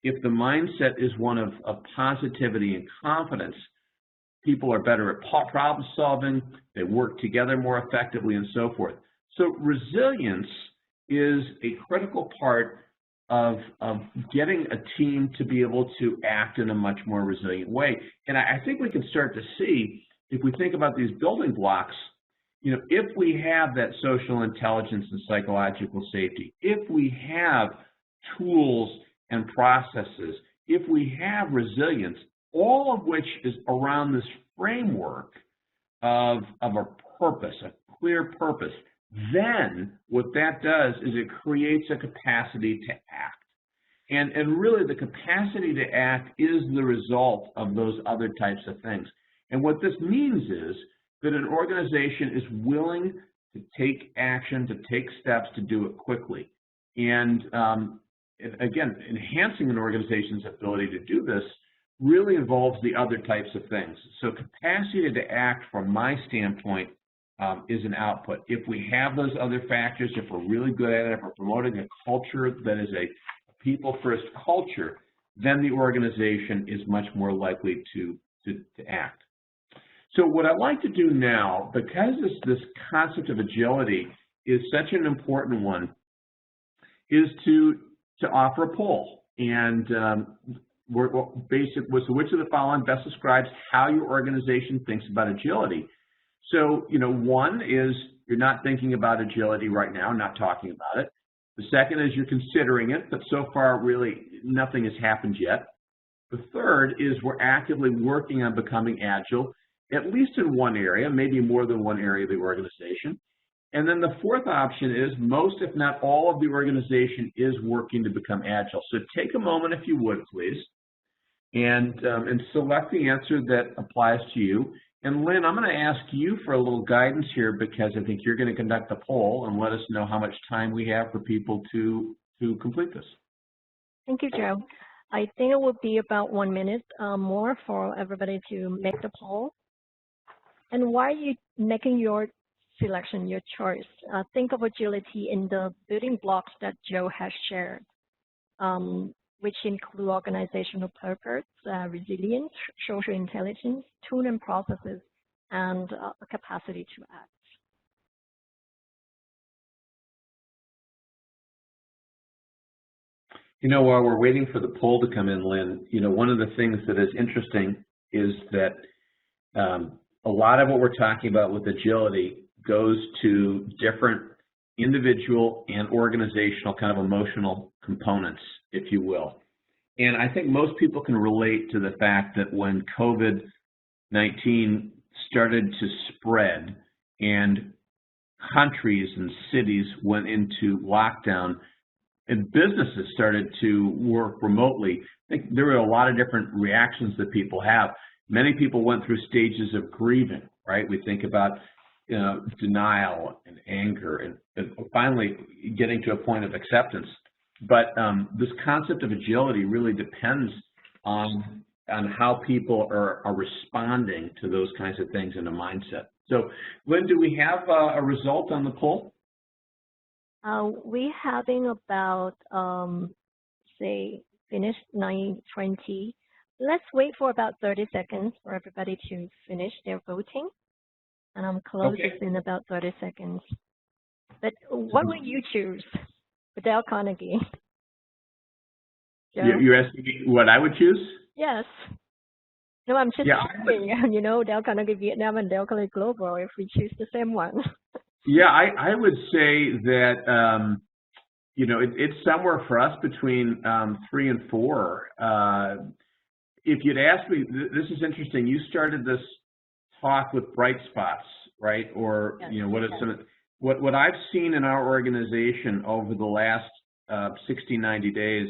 if the mindset is one of positivity and confidence, people are better at problem solving, they work together more effectively, and so forth. So resilience is a critical part of getting a team to be able to act in a much more resilient way. And I think we can start to see, if we think about these building blocks, if we have that social intelligence and psychological safety, if we have tools and processes, if we have resilience, all of which is around this framework of a purpose, a clear purpose, then what that does is it creates a capacity to act. And really the capacity to act is the result of those other types of things. And what this means is that an organization is willing to take action, to take steps to do it quickly. And again, enhancing an organization's ability to do this really involves the other types of things. So capacity to act, from my standpoint, is an output. If we have those other factors, if we're really good at it, if we're promoting a culture that is a people-first culture, then the organization is much more likely to act. So what I'd like to do now, because this concept of agility is such an important one, is to offer a poll. And so which of the following best describes how your organization thinks about agility? So, one is you're not thinking about agility right now, not talking about it. The second is you're considering it, but so far really nothing has happened yet. The third is we're actively working on becoming agile, at least in one area, maybe more than one area of the organization. And then the fourth option is most, if not all, of the organization is working to become agile. So take a moment, if you would, please, and select the answer that applies to you. And Lynn, I'm going to ask you for a little guidance here, because I think you're going to conduct the poll and let us know how much time we have for people to complete this. Thank you, Joe. I think it will be about 1 minute more for everybody to make the poll. And while you're making your selection, your choice, think of agility in the building blocks that Joe has shared, which include organizational purpose, resilience, social intelligence, tools and processes, and a capacity to act. While we're waiting for the poll to come in, Lynn, one of the things that is interesting is that a lot of what we're talking about with agility goes to different individual and organizational kind of emotional components, if you will. And I think most people can relate to the fact that when COVID-19 started to spread and countries and cities went into lockdown and businesses started to work remotely, I think there were a lot of different reactions that people have. Many people went through stages of grieving, right? We think about denial and anger and finally getting to a point of acceptance. But this concept of agility really depends on how people are responding to those kinds of things in a mindset. So, Lynn, do we have a result on the poll? We're having about, say, finished 9:20. Let's wait for about 30 seconds for everybody to finish their voting. And I'm close in about 30 seconds. But what would you choose for Dale Carnegie? Joe? You're asking me what I would choose? Yes. No, I'm just asking, Dale Carnegie Vietnam and Dale Carnegie Global, if we choose the same one. Yeah, I would say that, it's somewhere for us between 3 and 4. If you'd asked me, this is interesting, you started this talk with bright spots, right? Or, what I've seen in our organization over the last 60, 90 days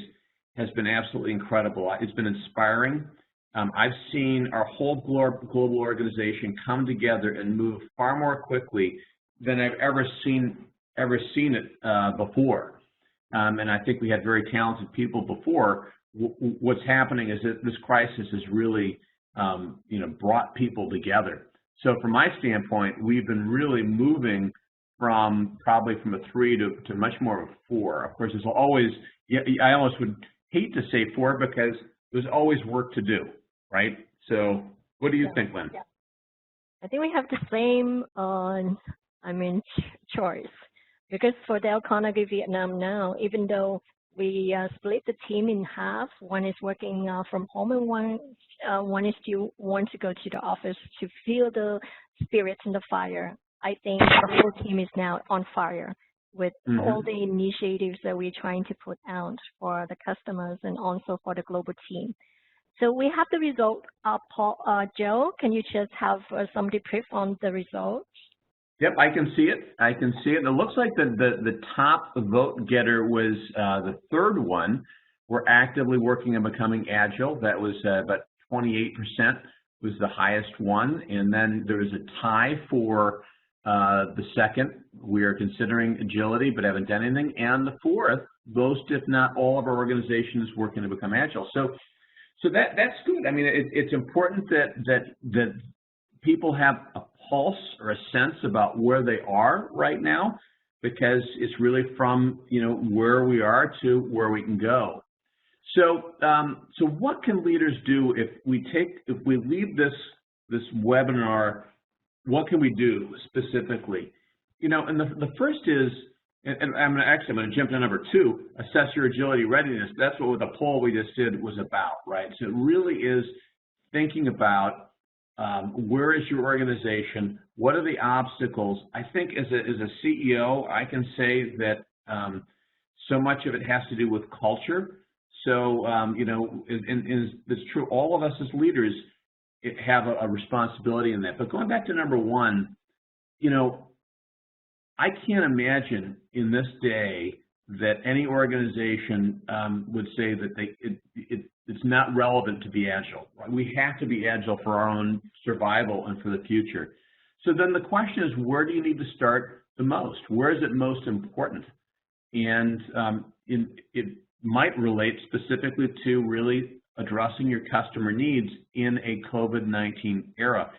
has been absolutely incredible. It's been inspiring. I've seen our whole global organization come together and move far more quickly than I've ever seen it before. And I think we had very talented people before. What's happening is that this crisis has really, brought people together. So from my standpoint, we've been really moving probably from a 3 to much more of a 4. Of course, there's always, I almost would hate to say 4 because there's always work to do, right? So what do you think, Lynn? Yeah. I think we have the same, choice. Because for Dale Carnegie Vietnam now, even though we split the team in half, one is working from home and one is still want to go to the office to feel the spirit and the fire. I think the whole team is now on fire with all the initiatives that we're trying to put out for the customers and also for the global team. So we have the result. Joe, can you just have some debrief on the results? Yep, I can see it. I can see it. It looks like the top vote getter was the third one. We're actively working on becoming agile. That was about 28% was the highest one. And then there was a tie for the second. We are considering agility but haven't done anything. And the fourth, most if not all of our organizations working to become agile. So that's good. I mean, it's important that people have a pulse or a sense about where they are right now, because it's really from where we are to where we can go. So what can leaders do if we leave this webinar? What can we do specifically? And the first is, and I'm going to jump to number 2, assess your agility readiness. That's what the poll we just did was about, right? So it really is thinking about where is your organization? What are the obstacles? I think as a CEO, I can say that so much of it has to do with culture. So, and it's true, all of us as leaders have a responsibility in that. But going back to number 1, I can't imagine in this day that any organization would say that it's not relevant to be agile. Right? We have to be agile for our own survival and for the future. So then the question is, where do you need to start the most? Where is it most important? And it might relate specifically to really addressing your customer needs in a COVID-19 era.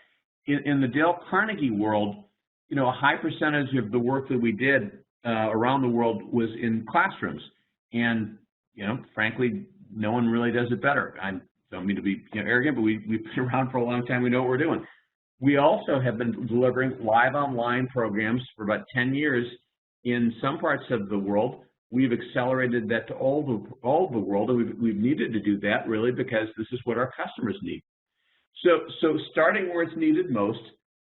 In the Dale Carnegie world, a high percentage of the work that we did around the world was in classrooms. And, frankly, no one really does it better. I don't mean to be arrogant, but we've been around for a long time. We know what we're doing. We also have been delivering live online programs for about 10 years in some parts of the world. We've accelerated that to all the world, and we've needed to do that really because this is what our customers need. So starting where it's needed most,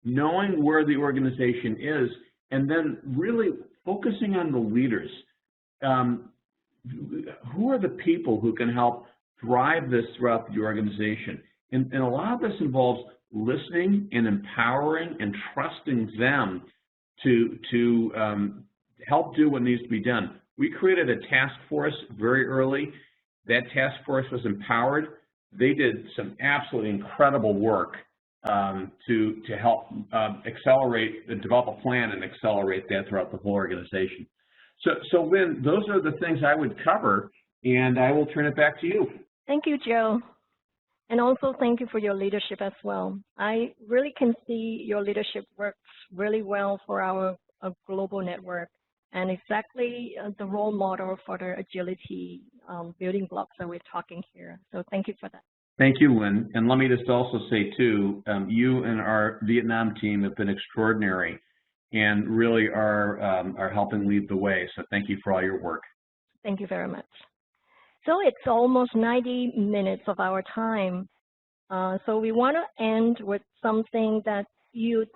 knowing where the organization is, and then really focusing on the leaders. Who are the people who can help drive this throughout the organization? And a lot of this involves listening and empowering and trusting them to help do what needs to be done. We created a task force very early. That task force was empowered. They did some absolutely incredible work to help accelerate, develop a plan and accelerate that throughout the whole organization. So Lynn, those are the things I would cover, and I will turn it back to you. Thank you, Joe. And also thank you for your leadership as well. I really can see your leadership works really well for our global network, and exactly the role model for the agility building blocks that we're talking here. So thank you for that. Thank you, Lynn. And let me just also say, too, you and our Vietnam team have been extraordinary and really are helping lead the way. So thank you for all your work. Thank you very much. So it's almost 90 minutes of our time. So we want to end with something that you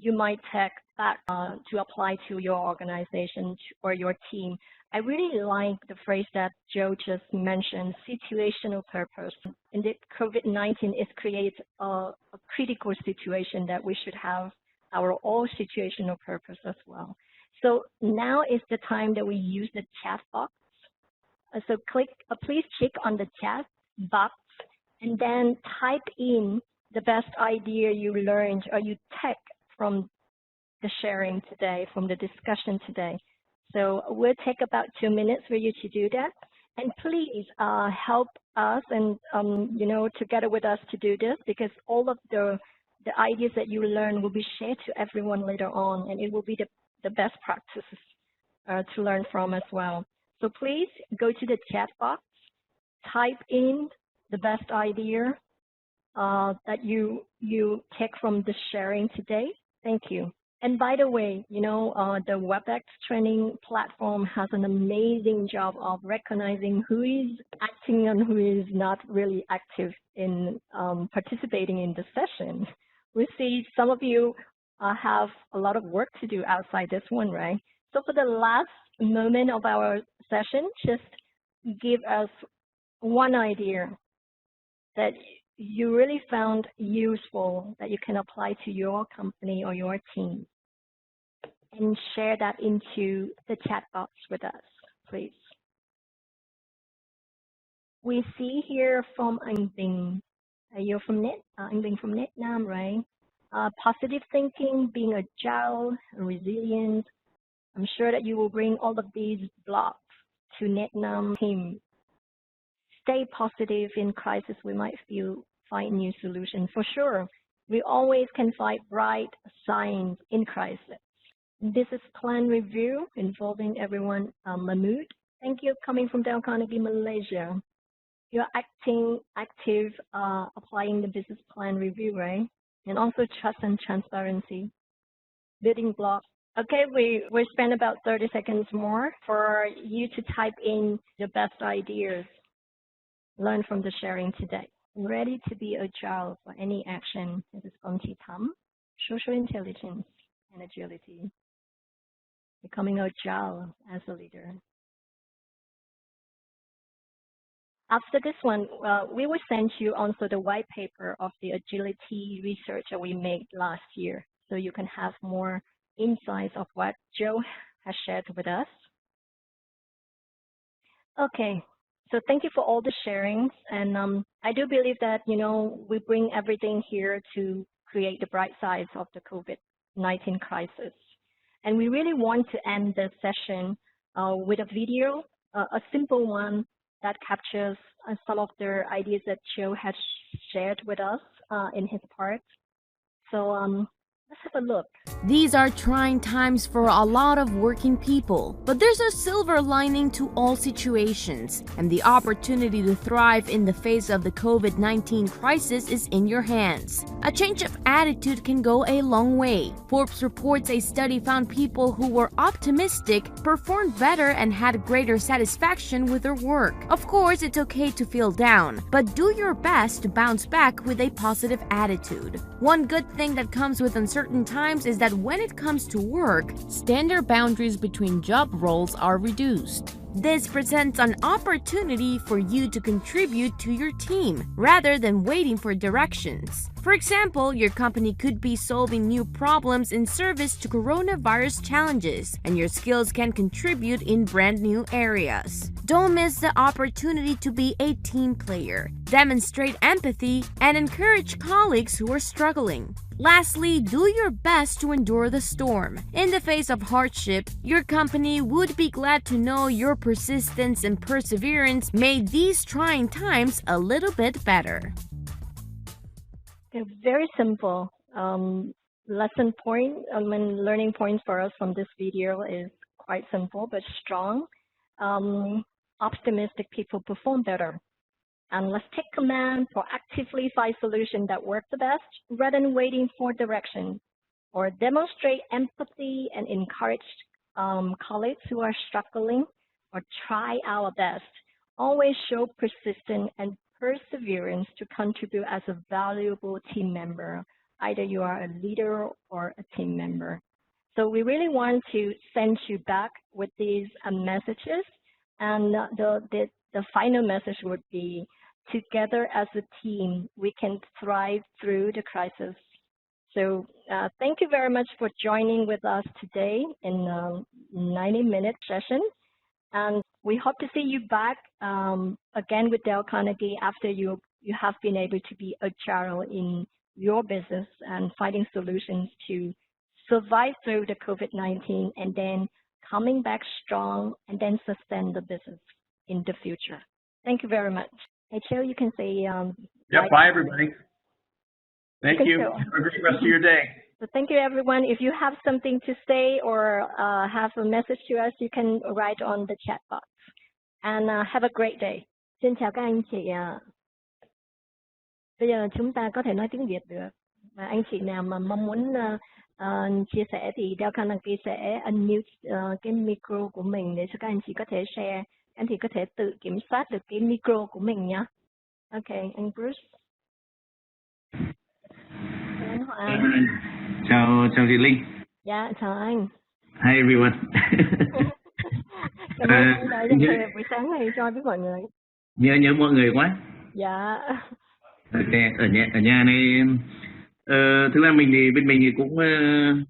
might take back to apply to your organization or your team. I really like the phrase that Joe just mentioned, situational purpose. And that COVID-19 creates a critical situation that we should have our all situational purpose as well. So now is the time that we use the chat box. So please click on the chat box and then type in the best idea you learned or you take from the sharing today, from the discussion today. So we'll take about 2 minutes for you to do that. And please help us and, together with us to do this, because all of the ideas that you learn will be shared to everyone later on, and it will be the best practices to learn from as well. So please go to the chat box, type in the best idea that you take from the sharing today. Thank you. And by the way, the WebEx training platform has an amazing job of recognizing who is acting and who is not really active in participating in the session. We see some of you have a lot of work to do outside this one, right? So for the last moment of our session, just give us one idea that you really found useful that you can apply to your company or your team, and share that into the chat box with us, please. We see here from Anh Bình, you're from Anh Bình from Vietnam, right? Positive thinking, being agile, resilient. I'm sure that you will bring all of these blocks to Vietnam team. Stay positive in crisis. We might find new solutions. For sure, we always can find bright signs in crisis. This is plan review involving everyone. Mahmood, thank you, coming from Carnegie, Malaysia. You're active, applying the business plan review, right? And also trust and transparency, building blocks. Okay, we spend about 30 seconds more for you to type in your best ideas. Learn from the sharing today. Ready to be agile for any action. This is Conti Tam, social intelligence and agility. Becoming agile as a leader. After this one, we will send you also the white paper of the agility research that we made last year, so you can have more insights of what Joe has shared with us. Okay, so thank you for all the sharings, and I do believe that, you know, we bring everything here to create the bright sides of the COVID-19 crisis. And we really want to end the session with a video, a simple one that captures some of the ideas that Joe has shared with us in his part. So let's have a look. These are trying times for a lot of working people, but there's a silver lining to all situations, and the opportunity to thrive in the face of the COVID-19 crisis is in your hands. A change of attitude can go a long way. Forbes reports a study found people who were optimistic performed better and had greater satisfaction with their work. Of course, it's okay to feel down, but do your best to bounce back with a positive attitude. One good thing that comes with uncertain times is that when it comes to work, standard boundaries between job roles are reduced. This presents an opportunity for you to contribute to your team rather than waiting for directions. For example, your company could be solving new problems in service to coronavirus challenges, and your skills can contribute in brand new areas. Don't miss the opportunity to be a team player. Demonstrate empathy and encourage colleagues who are struggling. Lastly, do your best to endure the storm. In the face of hardship, your company would be glad to know your persistence and perseverance made these trying times a little bit better. Very simple. Lesson point, learning points for us from this video is quite simple but strong. Optimistic people perform better. And let's take command, proactively find solutions that work the best rather than waiting for direction. Or demonstrate empathy and encourage colleagues who are struggling, or try our best. Always show persistence and perseverance to contribute as a valuable team member. Either you are a leader or a team member. So we really want to send you back with these messages. And the final message would be, together as a team, we can thrive through the crisis. So thank you very much for joining with us today in a 90-minute session. And we hope to see you back again with Carnegie after you have been able to be agile in your business and finding solutions to survive through the COVID-19 and then coming back strong and then sustain the business in the future. Thank you very much. Hey, Joe, you can say bye, everybody. Thank you. Have a great rest of your day. So thank you, everyone. If you have something to say or have a message to us, you can write on the chat box. And have a great day. Xin chào các anh chị. Bây giờ chúng ta có thể nói tiếng Việt được. Và anh chị nào mà mong muốn chia sẻ thì Carnegie sẽ unmute cái micro của mình để cho các anh chị có thể share. Anh chị có thể tự kiểm soát được cái micro của mình nhé. Ok, anh Bruce. Chào chị Linh. Dạ, chào anh. Hi everyone. Cảm ơn anh đã dành thời buổi sáng này cho với mọi người. Nhớ mọi người quá. Dạ. Ở nhà này thực ra mình thì bên mình thì cũng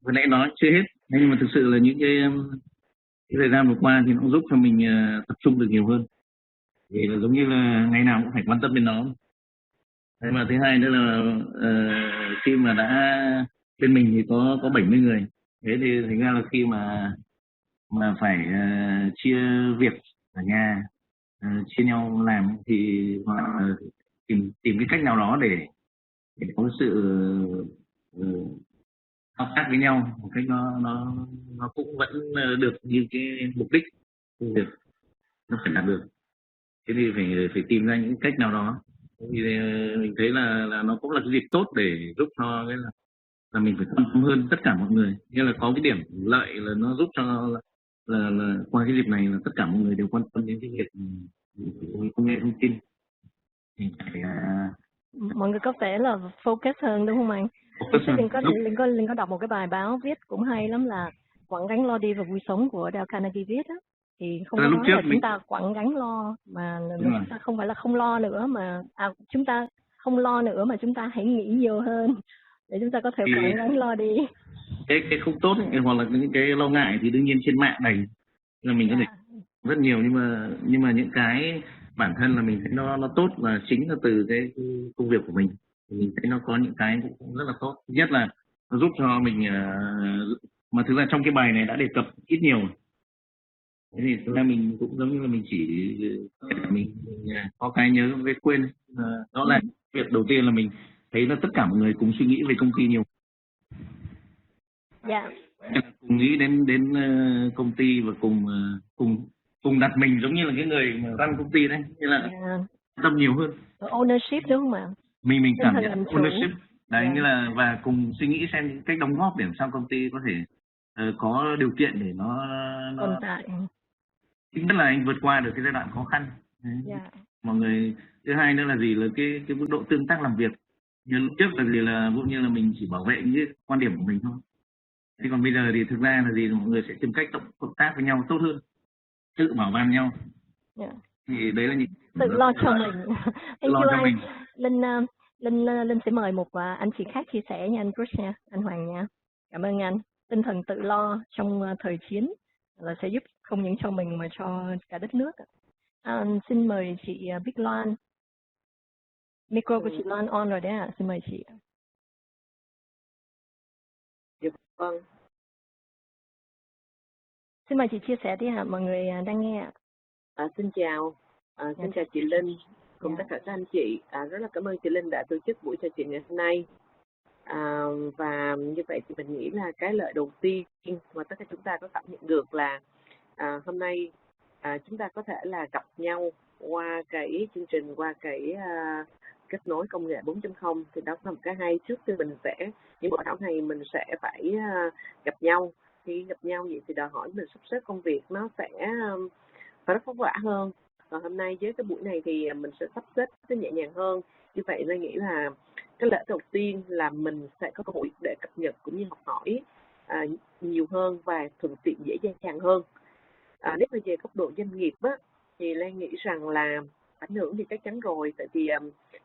vừa nãy nói chưa hết, nhưng mà thực sự là những cái thời gian vừa qua thì nó cũng giúp cho mình tập trung được nhiều hơn, vì là giống như là ngày nào cũng phải quan tâm đến nó. Thế mà thứ hai nữa là khi mà đã bên mình thì có 70 người, thế thì thành ra là khi mà phải chia việc ở nhà, chia nhau làm thì họ tìm cái cách nào đó để có cái sự hợp tác với nhau một cách nó cũng vẫn được như cái mục đích công việc nó phải đạt được. Thế thì phải tìm ra những cách nào đó. Thì mình thấy là nó cũng là cái dịp tốt để giúp cho cái là mình phải quan tâm hơn tất cả mọi người. Nghĩa là có cái điểm lợi là nó giúp cho là qua cái dịp này là tất cả mọi người đều quan tâm đến cái việc công nghệ thông tin. Thì phải mọi người có vẻ là focus hơn đúng không anh? Linh có đọc một cái bài báo viết cũng hay lắm, là quẳng gánh lo đi và vui sống của Carnegie viết á, thì không có nói là chúng ta quẳng gánh lo, mà chúng ta không phải là không lo nữa, mà chúng ta không lo nữa mà chúng ta hãy nghĩ nhiều hơn để chúng ta có thể quẳng gánh lo đi. Cái không tốt ấy, hoặc là những cái lo ngại thì đương nhiên trên mạng đầy là mình có thể rất nhiều, nhưng mà những cái bản thân là mình thấy nó tốt là chính là từ cái công việc của mình thấy nó có những cái cũng rất là tốt. Nhất là nó giúp cho mình mà thực ra trong cái bài này đã đề cập ít nhiều. Thế thì thực ra mình cũng giống như là mình chỉ mình có cái nhớ với quên, đó là việc đầu tiên là mình thấy là tất cả mọi người cùng suy nghĩ về công ty nhiều. Dạ. Cùng nghĩ đến công ty và cùng đặt mình giống như là cái người mà run công ty đấy, như là tâm nhiều hơn. Ownership đúng không ạ? Mình cảm nhận ownership đấy, như là và cùng suy nghĩ xem cách đóng góp để làm sao công ty có thể có điều kiện để nó tồn tại. Thứ nhất là anh vượt qua được cái giai đoạn khó khăn. Mọi người, thứ hai nữa là gì, là cái mức độ tương tác làm việc. Như lúc trước là gì, là ví dụ như là mình chỉ bảo vệ những quan điểm của mình thôi. Thế còn bây giờ thì thực ra là gì, mọi người sẽ tìm cách cộng tác với nhau tốt hơn, tự bảo ban nhau. Thì đấy là những tự lo cho mình. Thank you anh. Linh sẽ mời một anh chị khác chia sẻ nha, anh Bruce nha, anh Hoàng nha. Cảm ơn anh. Tinh thần tự lo trong thời chiến là sẽ giúp không những cho mình mà cho cả đất nước. Xin mời chị Bích Loan. Micro của chị Loan on rồi đấy ạ. Xin mời chị. Vâng. Xin mời chị chia sẻ đi ạ, mọi người đang nghe ạ. Xin chào. Xin chào chị Linh cùng tất cả các anh chị. Rất là cảm ơn chị Linh đã tổ chức buổi trò chuyện ngày hôm nay. Và như vậy thì mình nghĩ là cái lợi đầu tiên mà tất cả chúng ta có cảm nhận được là hôm nay chúng ta có thể là gặp nhau qua cái chương trình, qua cái kết nối công nghệ 4.0, thì đó là một cái hay. Trước khi mình sẽ những buổi thảo này mình sẽ phải gặp nhau, khi gặp nhau vậy thì đòi hỏi mình sắp xếp công việc nó sẽ rất vất vả hơn. Còn hôm nay với cái buổi này thì mình sẽ sắp xếp nó nhẹ nhàng hơn. Như vậy tôi nghĩ là cái lợi đầu tiên là mình sẽ có cơ hội để cập nhật cũng như học hỏi nhiều hơn và thuận tiện dễ dàng hơn. Nếu mà về góc độ doanh nghiệp á, thì Lan nghĩ rằng là ảnh hưởng thì chắc chắn rồi, tại vì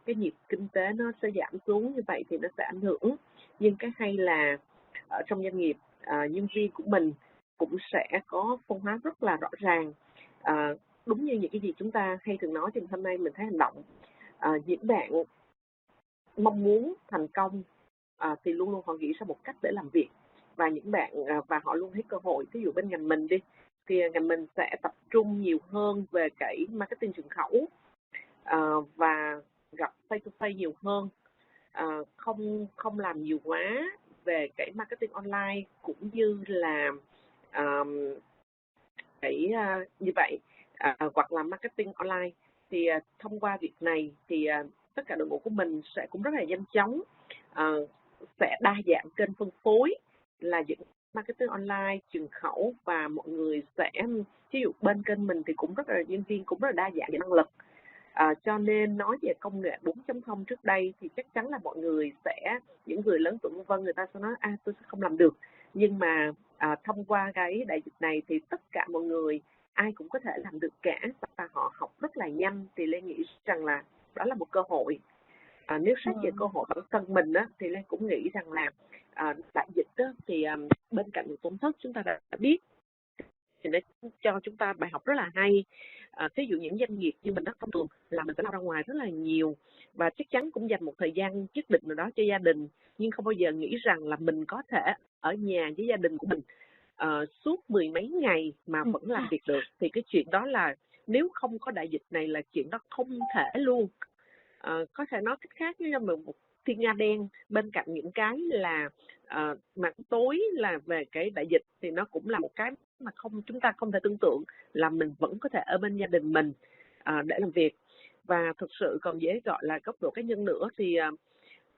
cái nhịp kinh tế nó sẽ giảm xuống, như vậy thì nó sẽ ảnh hưởng. Nhưng cái hay là ở trong doanh nghiệp, nhân viên của mình cũng sẽ có phân hóa rất là rõ ràng. Đúng như những cái gì chúng ta hay thường nói, thì hôm nay mình thấy hành động. Những bạn mong muốn thành công thì luôn luôn họ nghĩ ra một cách để làm việc, và những bạn và họ luôn thấy cơ hội. Ví dụ bên ngành mình đi, thì ngành mình sẽ tập trung nhiều hơn về cái marketing xuất khẩu và gặp face to face nhiều hơn, không làm nhiều quá về cái marketing online cũng như là như vậy, hoặc là marketing online. Thì thông qua việc này thì tất cả đội ngũ của mình sẽ cũng rất là nhanh chóng sẽ đa dạng kênh phân phối, là những marketing online, truyền khẩu, và mọi người sẽ, ví dụ bên kênh mình thì cũng rất là nhân viên cũng rất là đa dạng về năng lực. Cho nên nói về công nghệ 4.0 trước đây thì chắc chắn là mọi người sẽ, những người lớn tuổi vân người ta sẽ nói tôi sẽ không làm được. Nhưng mà thông qua cái đại dịch này thì tất cả mọi người ai cũng có thể làm được cả, và họ học rất là nhanh. Thì Lê nghĩ rằng là đó là một cơ hội. Nếu xét về cơ hội bản thân mình á, thì Lan cũng nghĩ rằng là đại dịch á, thì bên cạnh những tổn thất chúng ta đã biết thì nó cho chúng ta bài học rất là hay. Ví dụ những doanh nghiệp như mình đó thông thường là mình phải lao ra ngoài rất là nhiều và chắc chắn cũng dành một thời gian nhất định nào đó cho gia đình, nhưng không bao giờ nghĩ rằng là mình có thể ở nhà với gia đình của mình suốt 10 mấy ngày mà vẫn làm việc được. Thì cái chuyện đó là nếu không có đại dịch này là chuyện đó không thể luôn. Có thể nói cách khác như là một thiên nga đen, bên cạnh những cái là mặt tối là về cái đại dịch thì nó cũng là một cái mà chúng ta không thể tưởng tượng là mình vẫn có thể ở bên gia đình mình để làm việc. Và thực sự còn dễ gọi là góc độ cá nhân nữa thì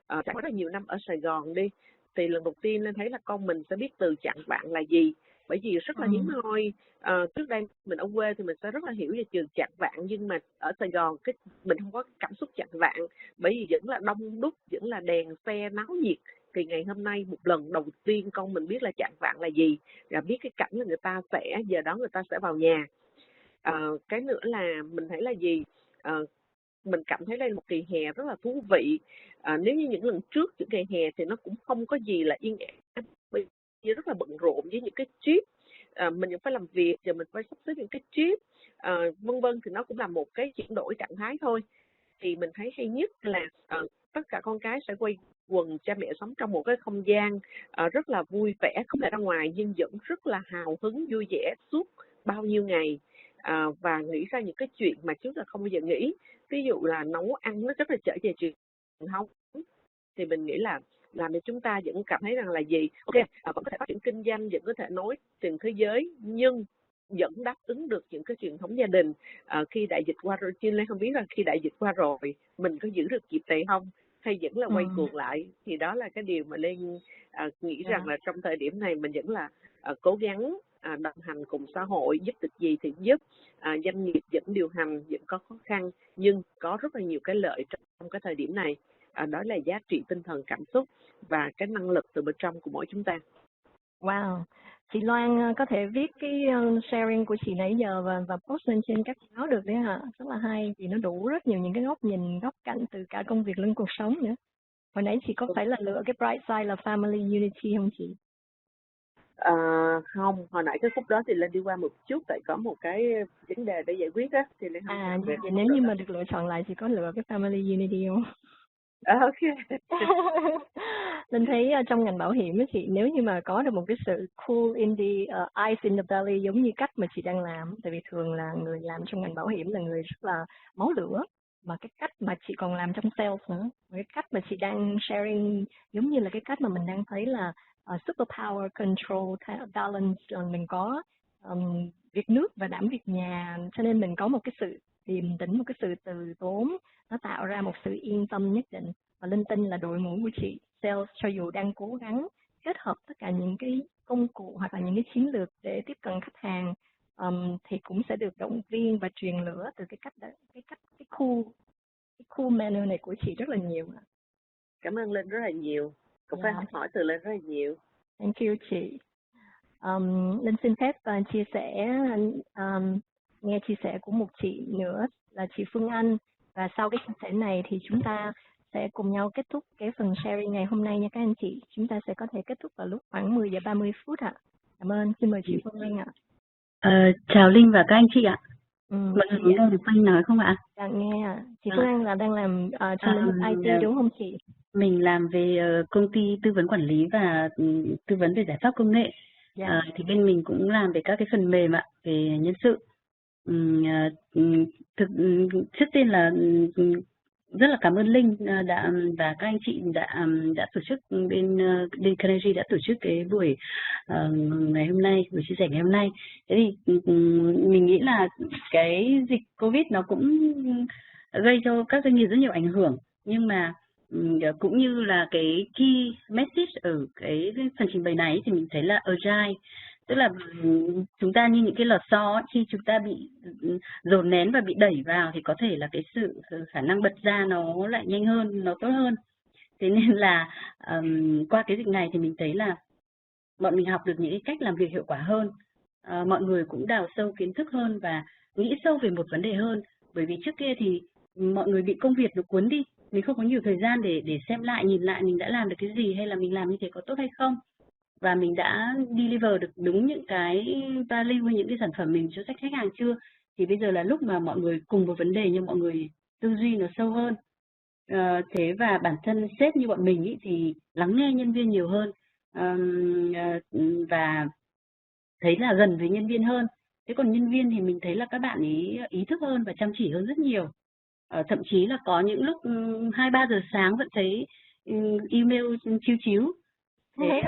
trải qua rất là nhiều năm ở Sài Gòn đi, thì lần đầu tiên lên thấy là con mình sẽ biết từ chặn vạn là gì, bởi vì rất là hiếm hoi. Trước đây mình ở quê thì mình sẽ rất là hiểu về từ chặn vạn, nhưng mà ở Sài Gòn mình không có cảm xúc chặn vạn, bởi vì vẫn là đông đúc, vẫn là đèn xe náo nhiệt. Thì ngày hôm nay một lần đầu tiên con mình biết là chặn vạn là gì, và biết cái cảnh là người ta sẽ giờ đó người ta sẽ vào nhà. Cái nữa là mình thấy là gì, mình cảm thấy đây là một kỳ hè rất là thú vị. Nếu như những lần trước những kỳ hè thì nó cũng không có gì là yên ả, bởi vì rất là bận rộn với những cái trip, mình vẫn phải làm việc, giờ mình phải sắp xếp những cái trip vân vân, thì nó cũng là một cái chuyển đổi trạng thái thôi. Thì mình thấy hay nhất là tất cả con cái sẽ quay quần, cha mẹ sống trong một cái không gian rất là vui vẻ, không thể ra ngoài nhưng vẫn rất là hào hứng vui vẻ suốt bao nhiêu ngày, và nghĩ ra những cái chuyện mà trước là không bao giờ nghĩ. Ví dụ là nấu ăn nó rất là trở về truyền thống, thì mình nghĩ là làm cho chúng ta vẫn cảm thấy rằng là gì, ok, vẫn có thể phát triển kinh doanh, vẫn có thể nối tiền thế giới, nhưng vẫn đáp ứng được những cái truyền thống gia đình. Khi đại dịch qua rồi, Lên không biết là khi đại dịch qua rồi mình có giữ được kịp tiền không, hay vẫn là quay cuồng lại. Thì đó là cái điều mà Lên nghĩ rằng là trong thời điểm này mình vẫn là cố gắng đồng hành cùng xã hội, giúp được gì thì giúp. Doanh nghiệp vẫn điều hành, vẫn có khó khăn, nhưng có rất là nhiều cái lợi trong cái thời điểm này. Đó là giá trị tinh thần, cảm xúc và cái năng lực từ bên trong của mỗi chúng ta. Wow, chị Loan có thể viết cái sharing của chị nãy giờ và post lên trên các báo được đấy hả? Rất là hay, vì nó đủ rất nhiều những cái góc nhìn, góc cạnh từ cả công việc lẫn cuộc sống nữa. Hồi nãy chị có phải là lựa cái bright side là family unity không chị? Không, hồi nãy cái khúc đó thì Lên đi qua một chút, tại có một cái vấn đề để giải quyết á, thì Lên không vậy nếu như mà được lựa chọn lại thì có lựa cái family unity không? Ok. Linh thấy trong ngành bảo hiểm á chị, nếu như mà có được một cái sự cool in the eyes in the belly giống như cách mà chị đang làm, tại vì thường là người làm trong ngành bảo hiểm là người rất là máu lửa, mà cái cách mà chị còn làm trong sales nữa, cái cách mà chị đang sharing giống như là cái cách mà mình đang thấy là superpower control balance, mình có việc nước và đảm việc nhà, cho nên mình có một cái sự điềm tĩnh, một cái sự từ tốn, nó tạo ra một sự yên tâm nhất định. Và Linh tin là đội ngũ của chị sales cho dù đang cố gắng kết hợp tất cả những cái công cụ hoặc là những cái chiến lược để tiếp cận khách hàng, thì cũng sẽ được động viên và truyền lửa từ cái cool manner này của chị rất là nhiều. Cảm ơn Linh rất là nhiều, cũng phải học hỏi từ Linh rất là nhiều. Thank you chị. Linh xin phép chia sẻ, nghe chia sẻ của một chị nữa là chị Phương Anh, và sau cái chia sẻ này thì chúng ta sẽ cùng nhau kết thúc cái phần sharing ngày hôm nay nha các anh chị. Chúng ta sẽ có thể kết thúc vào lúc khoảng 10 giờ 30 phút ạ. Cảm ơn, xin mời chị Phương Anh ạ. Chào Linh và các anh chị ạ. Mọi người nghe được Phương nói không ạ? Dạ nghe ạ. Chị Phương Anh là đang làm trong lĩnh vực IT đúng không chị? Mình làm về công ty tư vấn quản lý và tư vấn về giải pháp công nghệ. Thì bên mình cũng làm về các cái phần mềm ạ, về nhân sự. Trước tiên là rất là cảm ơn Linh và các anh chị đã tổ chức, bên Carnegie đã tổ chức cái buổi ngày hôm nay, buổi chia sẻ ngày hôm nay. Thế thì mình nghĩ là cái dịch Covid nó cũng gây cho các doanh nghiệp rất nhiều ảnh hưởng, nhưng mà cũng như là cái key message ở cái phần trình bày này thì mình thấy là agile, tức là chúng ta như những cái lò xo ấy, khi chúng ta bị dồn nén và bị đẩy vào thì có thể là cái sự khả năng bật ra nó lại nhanh hơn, nó tốt hơn. Thế nên là qua cái dịch này thì mình thấy là bọn mình học được những cái cách làm việc hiệu quả hơn, mọi người cũng đào sâu kiến thức hơn và nghĩ sâu về một vấn đề hơn, bởi vì trước kia thì mọi người bị công việc nó cuốn đi, mình không có nhiều thời gian để xem lại, nhìn lại mình đã làm được cái gì hay là mình làm như thế có tốt hay không, và mình đã deliver được đúng những cái value hay những cái sản phẩm mình cho khách hàng chưa. Thì bây giờ là lúc mà mọi người cùng một vấn đề nhưng mọi người tư duy nó sâu hơn. Thế và bản thân sếp như bọn mình ý, thì lắng nghe nhân viên nhiều hơn, và thấy là gần với nhân viên hơn. Thế còn nhân viên thì mình thấy là các bạn ý thức hơn và chăm chỉ hơn rất nhiều. Thậm chí là có những lúc 2-3 giờ sáng vẫn thấy email chiếu chiếu. Thế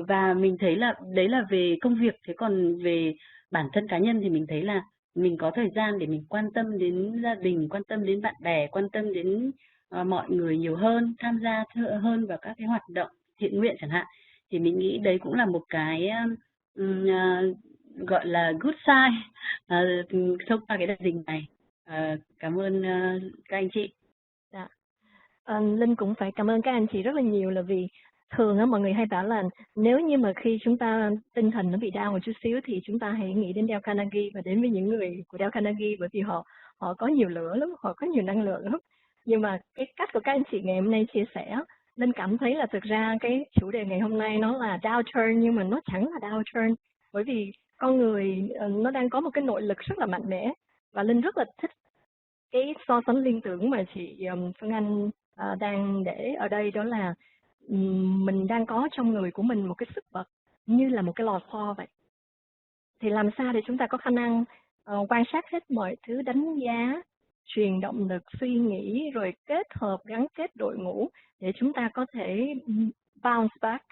và mình thấy là đấy là về công việc. Thế còn về bản thân cá nhân thì mình thấy là mình có thời gian để mình quan tâm đến gia đình, quan tâm đến bạn bè, quan tâm đến mọi người nhiều hơn, tham gia hơn vào các cái hoạt động thiện nguyện chẳng hạn. Thì mình nghĩ đấy cũng là một cái gọi là good sign thông qua cái đợt dịch này. Cảm ơn các anh chị. Dạ. Linh cũng phải cảm ơn các anh chị rất là nhiều, là vì thường á mọi người hay bảo là nếu như mà khi chúng ta tinh thần nó bị down một chút xíu thì chúng ta hãy nghĩ đến Carnegie và đến với những người của Carnegie, bởi vì họ có nhiều lửa lắm, họ có nhiều năng lượng lắm. Nhưng mà cái cách của các anh chị ngày hôm nay chia sẻ, Linh cảm thấy là thực ra cái chủ đề ngày hôm nay nó là Downturn, nhưng mà nó chẳng là Downturn, bởi vì con người nó đang có một cái nội lực rất là mạnh mẽ. Và Linh rất là thích cái so sánh liên tưởng mà chị Phương Anh đang để ở đây, đó là mình đang có trong người của mình một cái sức bật như là một cái lò xo vậy. Thì làm sao để chúng ta có khả năng quan sát hết mọi thứ, đánh giá, truyền động lực, suy nghĩ, rồi kết hợp, gắn kết đội ngũ để chúng ta có thể bounce back,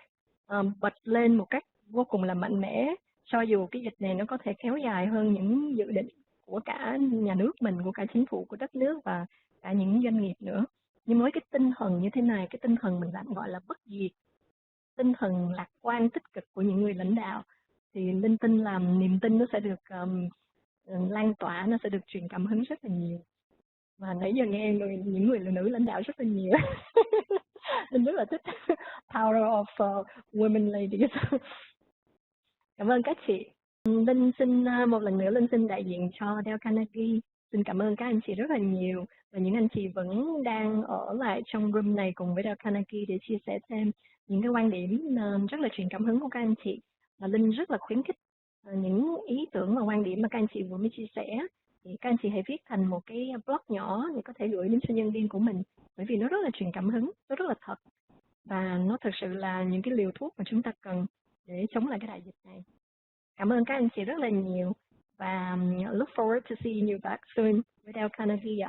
bật lên một cách vô cùng là mạnh mẽ, cho dù cái dịch này nó có thể kéo dài hơn những dự định của cả nhà nước mình, của cả chính phủ, của đất nước và cả những doanh nghiệp nữa. Nhưng với cái tinh thần như thế này, cái tinh thần mình gọi là bất diệt, tinh thần lạc quan tích cực của những người lãnh đạo, thì Linh tin là niềm tin nó sẽ được lan tỏa, nó sẽ được truyền cảm hứng rất là nhiều. Và nãy giờ nghe những người nữ lãnh đạo rất là nhiều. Linh rất là thích power of women ladies. Cảm ơn các chị. Linh xin một lần nữa Linh xin đại diện cho Carnegie xin cảm ơn các anh chị rất là nhiều, và những anh chị vẫn đang ở lại trong room này cùng với Carnegie để chia sẻ thêm những cái quan điểm rất là truyền cảm hứng của các anh chị. Và Linh rất là khuyến khích những ý tưởng và quan điểm mà các anh chị vừa mới chia sẻ thì các anh chị hãy viết thành một cái blog nhỏ để có thể gửi đến cho nhân viên của mình, bởi vì nó rất là truyền cảm hứng, nó rất là thật, và nó thực sự là những cái liều thuốc mà chúng ta cần để chống lại cái đại dịch này. Cảm ơn các anh chị rất là nhiều và look forward to seeing you back soon with Carnegie.